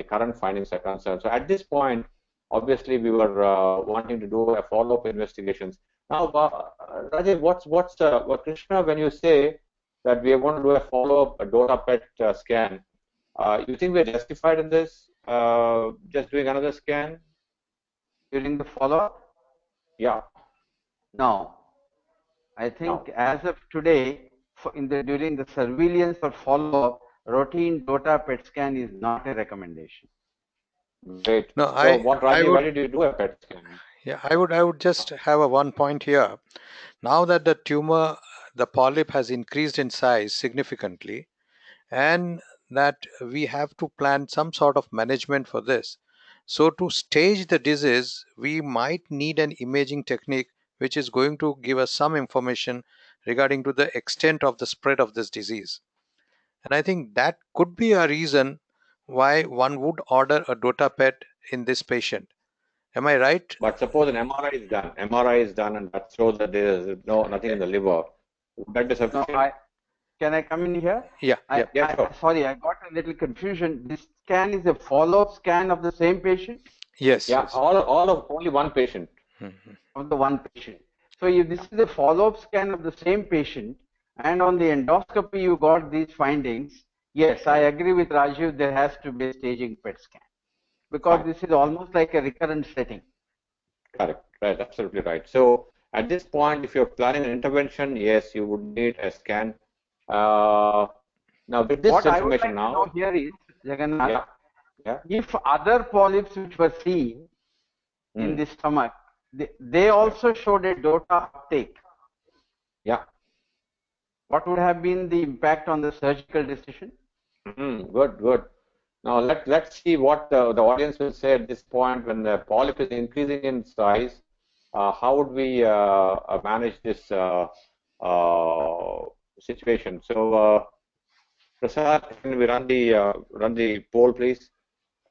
current findings are concerned. So at this point, obviously, we were wanting to do a follow-up investigations. Now, Rajiv, what Krishna, when you say that we are going to do a follow-up a DOTA PET scan, you think we're justified in this? Just doing another scan? During the follow-up? Yeah. No. I No. think as of today, during the surveillance or follow-up, routine DOTA PET scan is not a recommendation. Great. No, So, I what, I Rajiv, why would did you do a PET scan? yeah I would just have a one point here. Now that the tumor, the polyp has increased in size significantly, and that we have to plan some sort of management for this. So to stage the disease, we might need an imaging technique which is going to give us some information regarding to the extent of the spread of this disease. And I think that could be a reason why one would order a DOTA PET in this patient. Am I right? But suppose an MRI is done. MRI is done, and that shows that there is nothing in the liver. Would that be No, sufficient? can I come in here? Yeah, yeah. Yeah, sure. Sorry, I got a little confusion. This scan is a follow-up scan of the same patient, Yes, Yeah, yes. all of only one patient. Mhm. of the one patient. So if this is a follow-up scan of the same patient, and on the endoscopy you got these findings, yes, I agree with Rajiv, there has to be a staging PET scan. Because Fine. this is almost like a recurrent setting. Correct. Right. Absolutely right. So at this point, if you're planning an intervention, yes, you would need a scan. Uh, now with this What I would information like to know now, here is, Jagannath, yeah, yeah, if other polyps which were seen in mm, the stomach, they yeah, also showed a DOTA uptake, yeah. what would have been the impact on the surgical decision? Good, good. Now let's see what the audience will say at this point when the polyp is increasing in size. How would we manage this situation? So, Prasad, can we run the poll, please?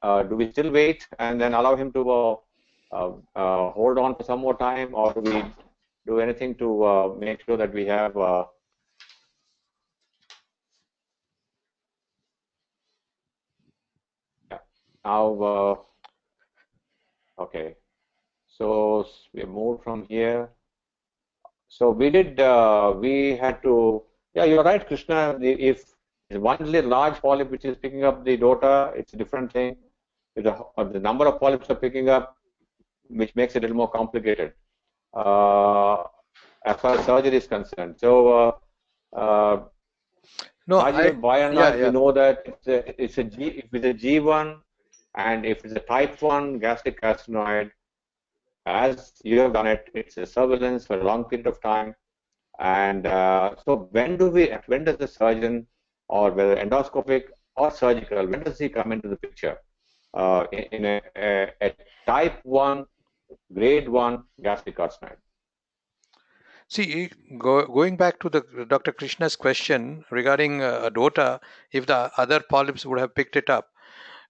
Do we still wait and then allow him to hold on for some more time, or do we do anything to make sure that we have? Yeah. Now, okay. So we moved from here. So we had to, yeah, you're right, Krishna. If one large polyp which is picking up the DOTA, it's a different thing. If the number of polyps are picking up, which makes it a little more complicated as far as surgery is concerned. So, No, Rajiv, by and yeah, large, we yeah. know that if it's a G1 and if it's a type 1 gastric carcinoid, as you have done it, it's a surveillance for a long period of time. And so when does the surgeon, or whether endoscopic or surgical, when does he come into the picture in a type 1, grade 1 gastric carcinoid? See, going back to the Dr. Krishna's question regarding DOTA, if the other polyps would have picked it up.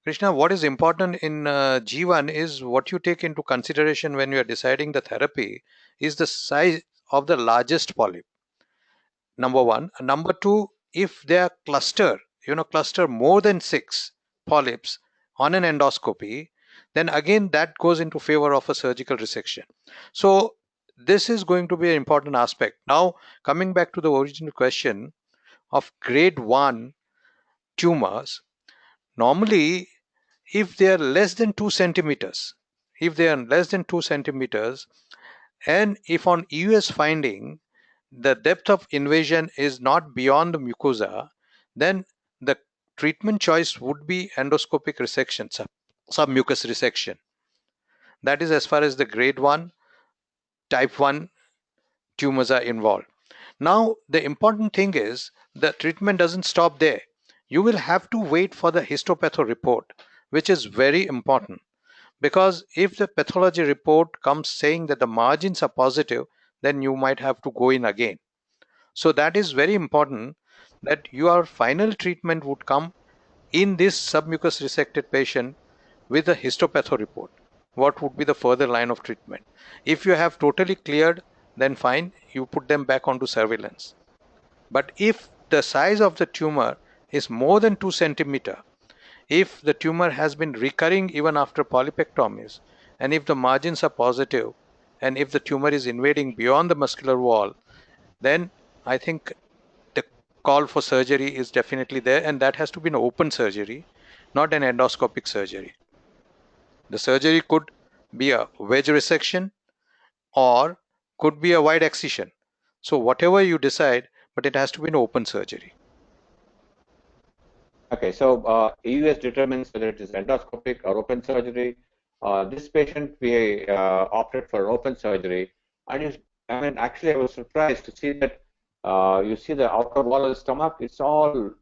Krishna, what is important in G1 is what you take into consideration when you are deciding the therapy is the size of the largest polyp. Number one. Number two, if they are cluster more than 6 polyps on an endoscopy, then again that goes into favor of a surgical resection. So this is going to be an important aspect. Now, coming back to the original question of grade 1 tumors, normally if they are less than 2 centimeters, and if on EUS finding the depth of invasion is not beyond the mucosa, then the treatment choice would be endoscopic resection, submucous resection. That is as far as the grade 1, type 1 tumors are involved. Now, the important thing is the treatment doesn't stop there. You will have to wait for the histopatho report, which is very important. Because if the pathology report comes saying that the margins are positive, then you might have to go in again. So that is very important, that your final treatment would come in this submucous resected patient with a histopatho report. What would be the further line of treatment? If you have totally cleared, then fine, you put them back onto surveillance. But if the size of the tumor is more than 2 centimeter, if the tumor has been recurring even after polypectomies, and if the margins are positive, and if the tumor is invading beyond the muscular wall, then I think the call for surgery is definitely there, and that has to be an open surgery, not an endoscopic surgery. The surgery could be a wedge resection or could be a wide excision. So whatever you decide, but it has to be an open surgery. Okay, so EUS determines whether it is endoscopic or open surgery. This patient, we opted for open surgery, and I mean, actually, I was surprised to see that you see the outer wall of the stomach. It's all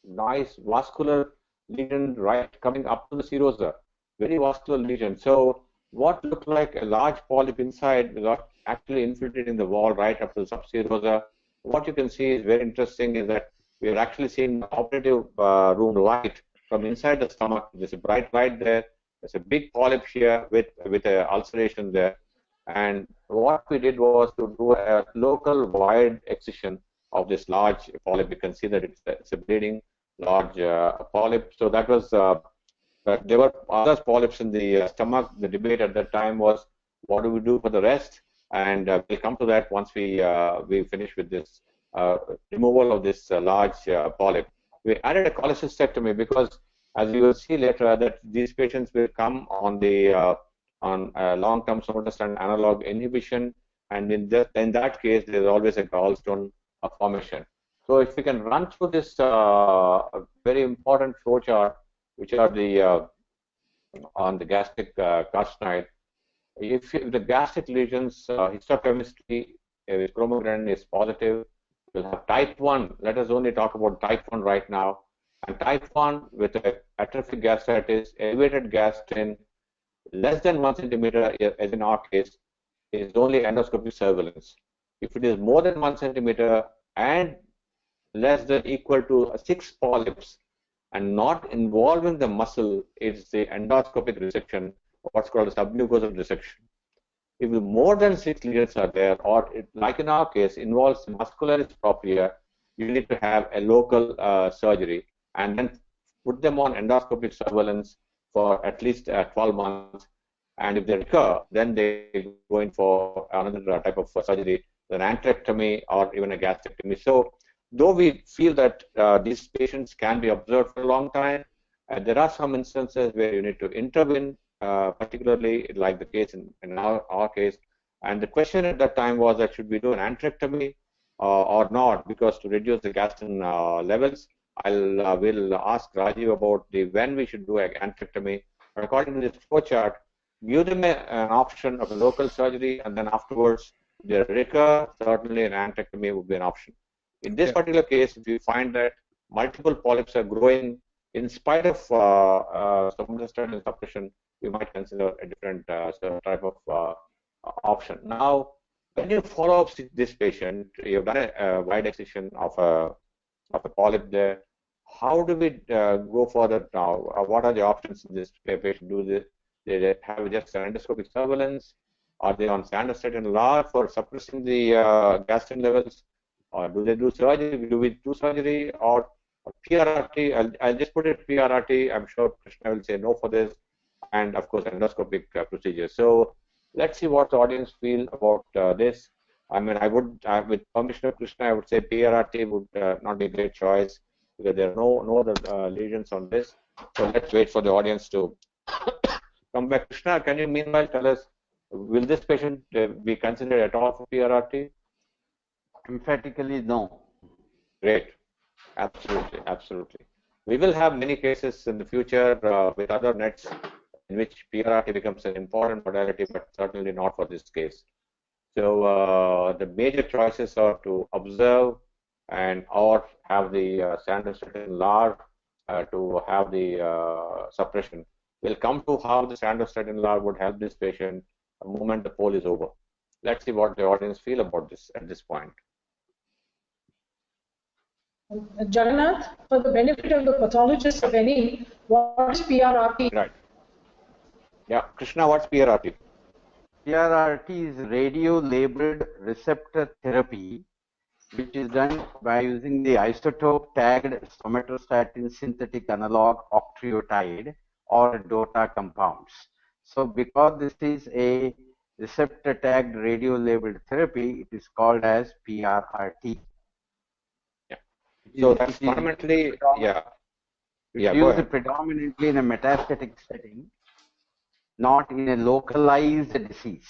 nice vascular lesion right coming up to the serosa, very vascular lesion. So what looked like a large polyp inside without actually infiltrating the wall right up to the subserosa. What you can see is very interesting is that we are actually seeing the operative room light from inside the stomach. There's a bright light there. There's a big polyp here with an ulceration there. And what we did was to do a local wide excision of this large polyp. You can see that it's a bleeding large polyp. So that was, but there were other polyps in the stomach. The debate at that time was, what do we do for the rest? And we'll come to that once we finish with this removal of this large polyp. We added a cholecystectomy because, as you will see later, that these patients will come on the on long-term somatostatin analog inhibition, and in that case, there is always a gallstone formation. So if we can run through this very important flowchart, which are the on the gastric carcinoid, if the gastric lesions histochemistry with chromogranin is positive, we'll have type 1. Let us only talk about type 1 right now. And type 1 with atrophic gastritis, elevated gastrin, less than 1 centimeter, as in our case, is only endoscopic surveillance. If it is more than 1 centimeter and less than equal to 6 polyps and not involving the muscle, it's the endoscopic resection, what's called a submucosal resection. If more than 6 lesions are there, or like in our case, involves muscularis propria, you need to have a local surgery and then put them on endoscopic surveillance for at least 12 months. And if they recur, then they go in for another type of surgery, an aneuploidy or even a gastrectomy. So, though we feel that these patients can be observed for a long time, there are some instances where you need to intervene, particularly like the case in our case. And the question at that time was that should we do an aneuploidy or not, because to reduce the gastrin levels. Will ask Rajiv about when we should do an aneuploidy. But according to this flow chart, give them an option of a local surgery, and then afterwards, if they recur, certainly an aneuploidy would be an option. In this particular case, if you find that multiple polyps are growing in spite of somatostatin suppression, we might consider a different type of option. Now, when you follow up this patient, you've done a wide excision of a polyp there. How do we go further now? What are the options in this patient? Do they have just endoscopic surveillance? Are they on sandostatin LAR for suppressing the gastrin levels? Or do they do surgery? Do we do surgery or PRRT? I'll just put it PRRT. I'm sure Krishna will say no for this. And of course, endoscopic procedure. So let's see what the audience feel about this. I mean, with permission of Krishna, I would say PRRT would not be a great choice because there are no other lesions on this. So let's wait for the audience to come back. Krishna, can you meanwhile tell us, will this patient be considered at all for PRRT? Emphatically, no. Great. Absolutely, absolutely. We will have many cases in the future with other nets in which PRRT becomes an important modality, but certainly not for this case. So the major choices are to observe and or have the sandostatin LAR to have the suppression. We'll come to how the sandostatin LAR would help this patient the moment the poll is over. Let's see what the audience feel about this at this point. Jagannath, for the benefit of the pathologist of any, what is PRRT? Right. Yeah, Krishna, what's PRRT? PRRT is radio-labeled receptor therapy, which is done by using the isotope-tagged somatostatin synthetic analog octreotide or DOTA compounds. So because this is a receptor-tagged radio-labeled therapy, it is called as PRRT. Yeah. So that's fundamentally, yeah. It's used predominantly in a metastatic setting, not in a localized disease.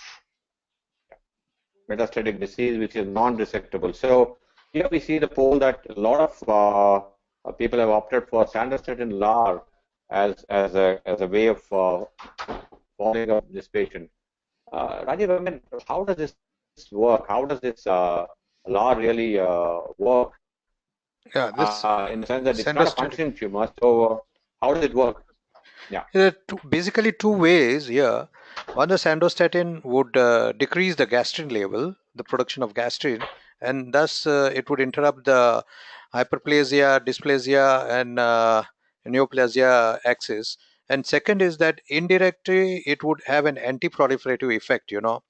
Metastatic disease, which is non-resectable. So here we see the poll that a lot of people have opted for sandostatin LAR as a way of following up this patient. Rajiv, I mean, how does this work? How does this LAR really work? Yeah, this in the sense that it's not a functioning tumor. So how does it work? Yeah. There are basically two ways here. One, the sandostatin would decrease the gastrin level, the production of gastrin, and thus it would interrupt the hyperplasia, dysplasia, and neoplasia axis. And second is that indirectly it would have an anti-proliferative effect. You know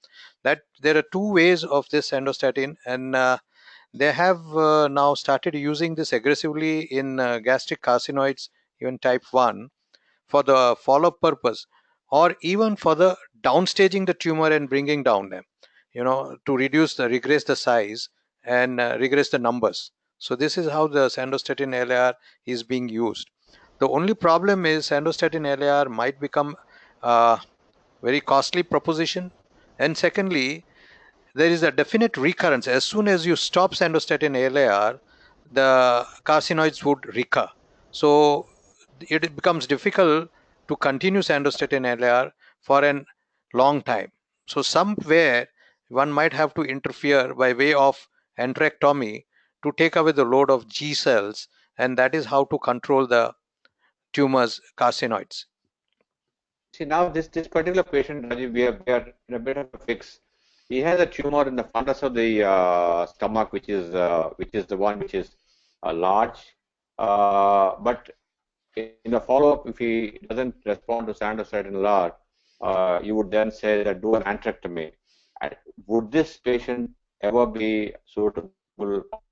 that there are two ways of this sandostatin, and they have now started using this aggressively in gastric carcinoids, even type 1, for the follow-up purpose, or even for the downstaging the tumor and bringing down them, to regress the size and regress the numbers. So this is how the sandostatin LAR is being used. The only problem is sandostatin LAR might become a very costly proposition, and secondly, there is a definite recurrence. As soon as you stop sandostatin LAR, the carcinoids would recur. So it becomes difficult to continue sandostatin LAR for a long time. So somewhere one might have to interfere by way of enterectomy to take away the load of G cells and that is how to control the tumors, carcinoids. See, now this particular patient, Rajiv, we are in a bit of a fix. He has a tumor in the fundus of the stomach, which is the one which is large. But in the follow-up, if he doesn't respond to sandostatin LAR, you would then say that do an antrectomy. And would this patient ever be suitable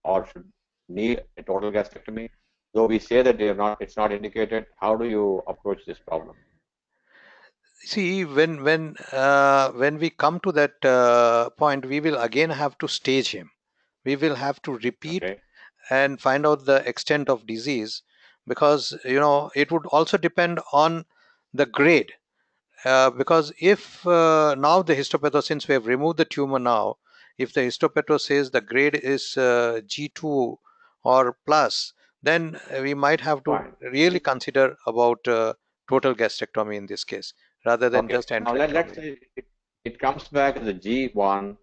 or should need a total gastrectomy? Though we say that it's not indicated. How do you approach this problem? See, when we come to that point, we will again have to stage him. We will have to repeat Okay. and find out the extent of disease, because it would also depend on the grade. Because if now the histopatho, since we have removed the tumor now, if the histopatho says the grade is G2 or plus, then we might have to Fine. really consider about total gastrectomy in this case, rather than Okay. just Now let's antrectomy. say it comes back as a G1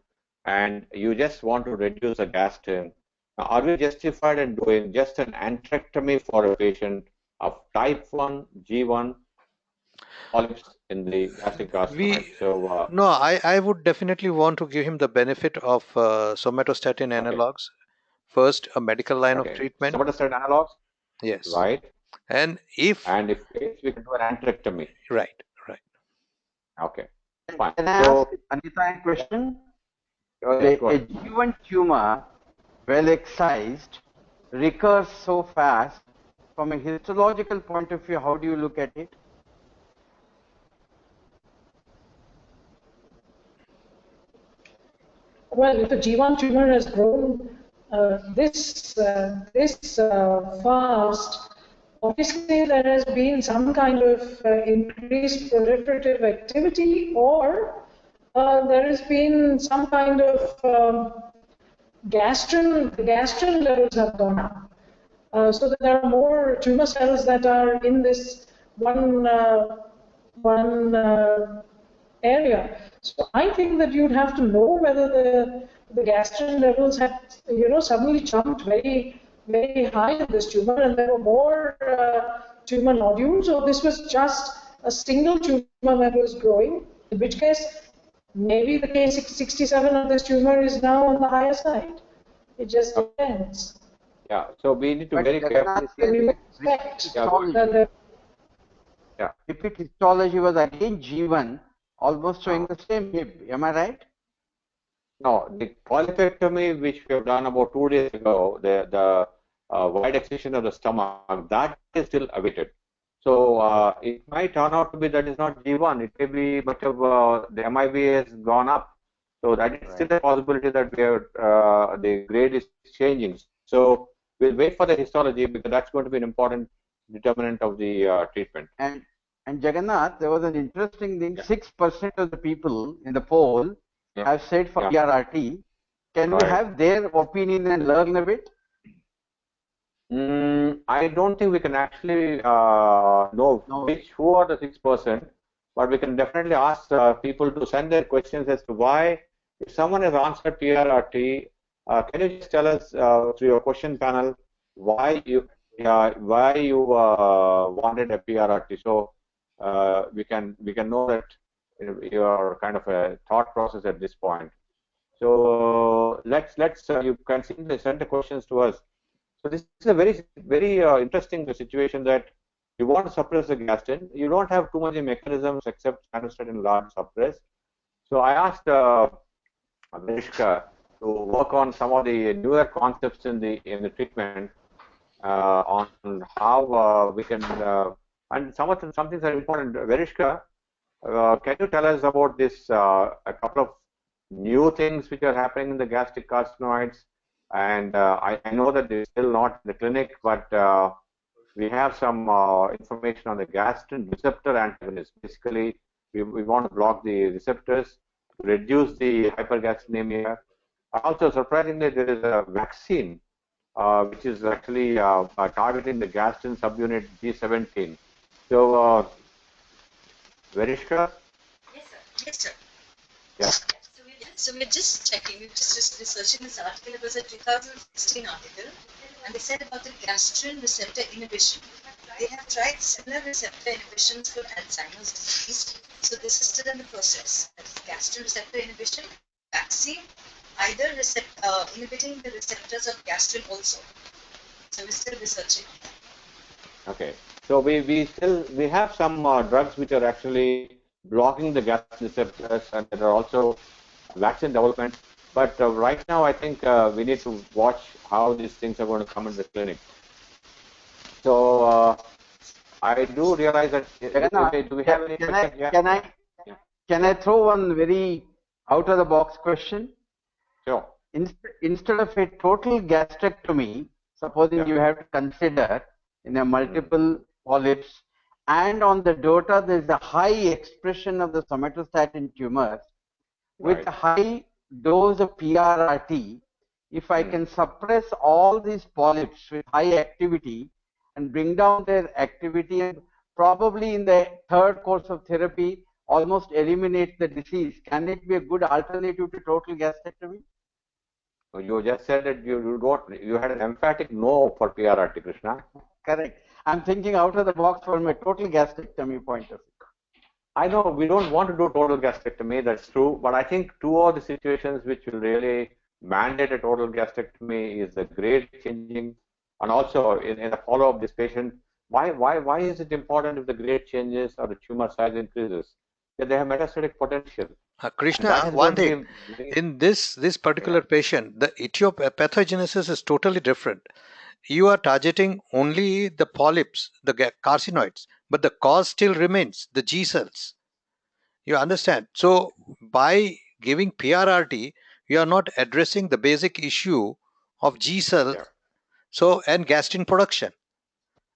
and you just want to reduce the gastrin. Now, are we justified in doing just an antrectomy for a patient of type 1 G1 polyps in the gastric carcinoid? We So, No, I would definitely want to give him the benefit of somatostatin okay, analogs. First, a medical line of okay. treatment. Somatostatin analogs, Yes. right? And if And if we can do an antrectomy. right, right. Okay, fine. Can I ask So, Anita a question? yes, go A ahead. G1 tumor, well excised, recurs so fast. From a histological point of view, how do you look at it? Well, if a G1 tumor has grown this fast, obviously there has been some kind of increased proliferative activity, or there has been some kind of gastrin levels have gone up. So that there are more tumor cells that are in this one area. So I think that you'd have to know whether the gastrin levels had suddenly jumped very high in this tumor, and there were more tumor nodules, or this was just a single tumor that was growing. In which case, maybe the K67 of this tumor is now on the higher side. It just depends. Yeah, so we need to But very carefully So we see. would expect Yeah, yeah. Repeat histology was again G1, almost showing No, the same hip. Am I right? no, the polypectomy which we have done about 2 days ago, the wide excision of the stomach, that is still awaited. So it might turn out to be that is not G1. It may be much of the MIB has gone up. So that is still a possibility that we are, the grade is changing. So we'll wait for the histology because that's going to be an important determinant of the treatment. And Jagannath, there was an interesting thing. Yeah. 6% of the people in the poll have said for Yeah. PRRT. Can we Right. have their opinion and learn a bit? I don't think we can actually know who are the 6%, but we can definitely ask people to send their questions as to why, if someone has answered PRRT, can you just tell us through your question panel why you wanted a PRRT? So we can know that your kind of a thought process at this point. So let's you can simply send the questions to us. So this is a very interesting situation that you want to suppress the gastrin. You don't have too many mechanisms except sandostatin LAR to suppress. So I asked Varishka to work on some of the newer concepts in the treatment on how we can and some things are important. Varishka, can you tell us about this a couple of new things which are happening in the gastric carcinoids? And I know that they're still not in the clinic, but we have some information on the gastrin receptor antagonist. Basically, we want to block the receptors to reduce the hypergastrinemia. Also, surprisingly, there is a vaccine which is actually targeting the gastrin subunit G17. So, Varishka? Yes, sir. Yes, sir. Yeah. So we're just checking, we're just researching this article. It was a 2016 article, and they said about the gastrin receptor inhibition. They have tried similar receptor inhibitions for Alzheimer's disease. So this is still in the process. That is gastrin receptor inhibition, vaccine, either inhibiting the receptors of gastrin also. So we're still researching. Okay. So we have some drugs which are actually blocking the gas receptors, and there are also vaccine development. But right now, I think we need to watch how these things are going to come in the clinic. So I do realize that. Do we have any questions? Can I throw one very out of the box question? Sure. Instead of a total gastrectomy, supposing you have to consider in a multiple polyps, and on the DOTA there is a high expression of the somatostatin tumors with a high dose of PRRT. If I can suppress all these polyps with high activity and bring down their activity, and probably in the third course of therapy almost eliminate the disease, can it be a good alternative to total gastrectomy? You just said that you had an emphatic no for PRRT, Krishna. Correct. I'm thinking out of the box from a total gastrectomy point of view. I know we don't want to do total gastrectomy, that's true, but I think two of the situations which will really mandate a total gastrectomy is the grade changing, and also in the follow-up of this patient. Why is it important if the grade changes or the tumor size increases? That they have metastatic potential. Krishna, one thing, in this particular patient, the etiopathogenesis is totally different. You are targeting only the polyps, the carcinoids, but the cause still remains, the G cells. You understand? So by giving PRRT, you are not addressing the basic issue of G cell and gastrin production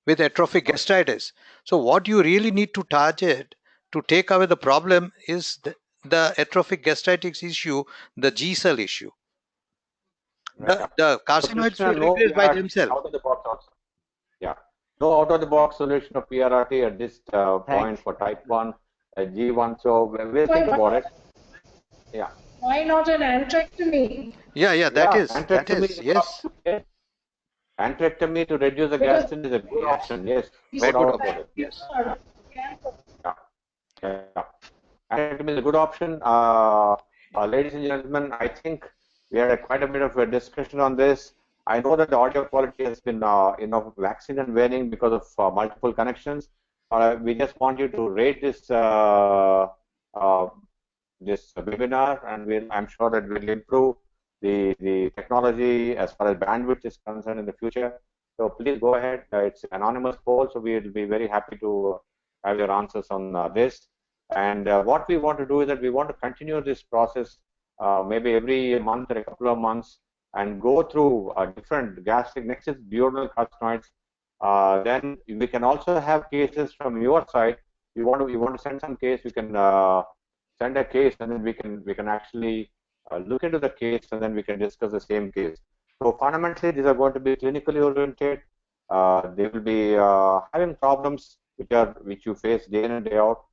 with atrophic gastritis. So what you really need to target to take away the problem is the atrophic gastritis issue, the G cell issue. The carcinoids will replace by themselves. Out of the box also. Yeah. No out of the box solution of PRRT at this point for type 1, G1. So we'll think about it. Yeah. Why not an antrectomy? That is, yes. Antrectomy to reduce the gastrin is a good option. Yes. Very good option. Yes. Antrectomy is a good option. Ladies and gentlemen, I think we had quite a bit of a discussion on this. I know that the audio quality has been, waxing and waning because of multiple connections. We just want you to rate this this webinar, and I'm sure that we'll improve the technology as far as bandwidth is concerned in the future. So please go ahead. It's an anonymous poll, so we'll be very happy to have your answers on this. And what we want to do is that we want to continue this process maybe every month or a couple of months, and go through different gastric, next is duodenal carcinoids. Then we can also have cases from your side. You want to send some case, you can send a case, and then we can actually look into the case, and then we can discuss the same case. So fundamentally, these are going to be clinically oriented. They will be having problems which you face day in and day out,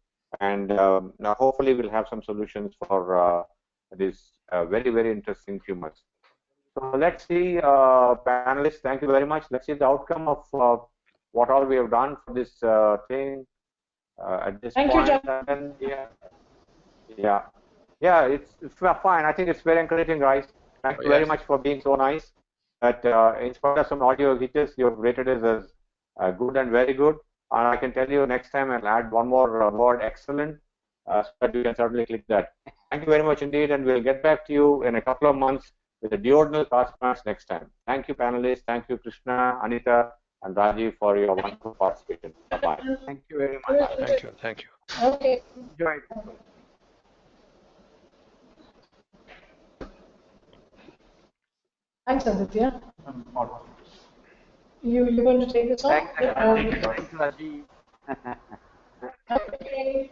and now hopefully we'll have some solutions for these very, very interesting tumors. So let's see, panelists, thank you very much. Let's see the outcome of what all we have done for this thing at this point. Thank you, John. Yeah, it's fine. I think it's very encouraging, guys. Thank you very much for being so nice. That in spite of some audio glitches, you have rated us as good and very good. And I can tell you next time I'll add one more word, excellent, so that you can certainly click that. Thank you very much indeed, and we'll get back to you in a couple of months with the duodenal carcinoids next time. Thank you, panelists. Thank you, Krishna, Anita, and Rajiv for your wonderful participation. Bye-bye. Thank you very much. Thank you. Okay. Enjoy it. Thanks, Aditya. You're going to take this off? Thanks, Rajiv. Okay.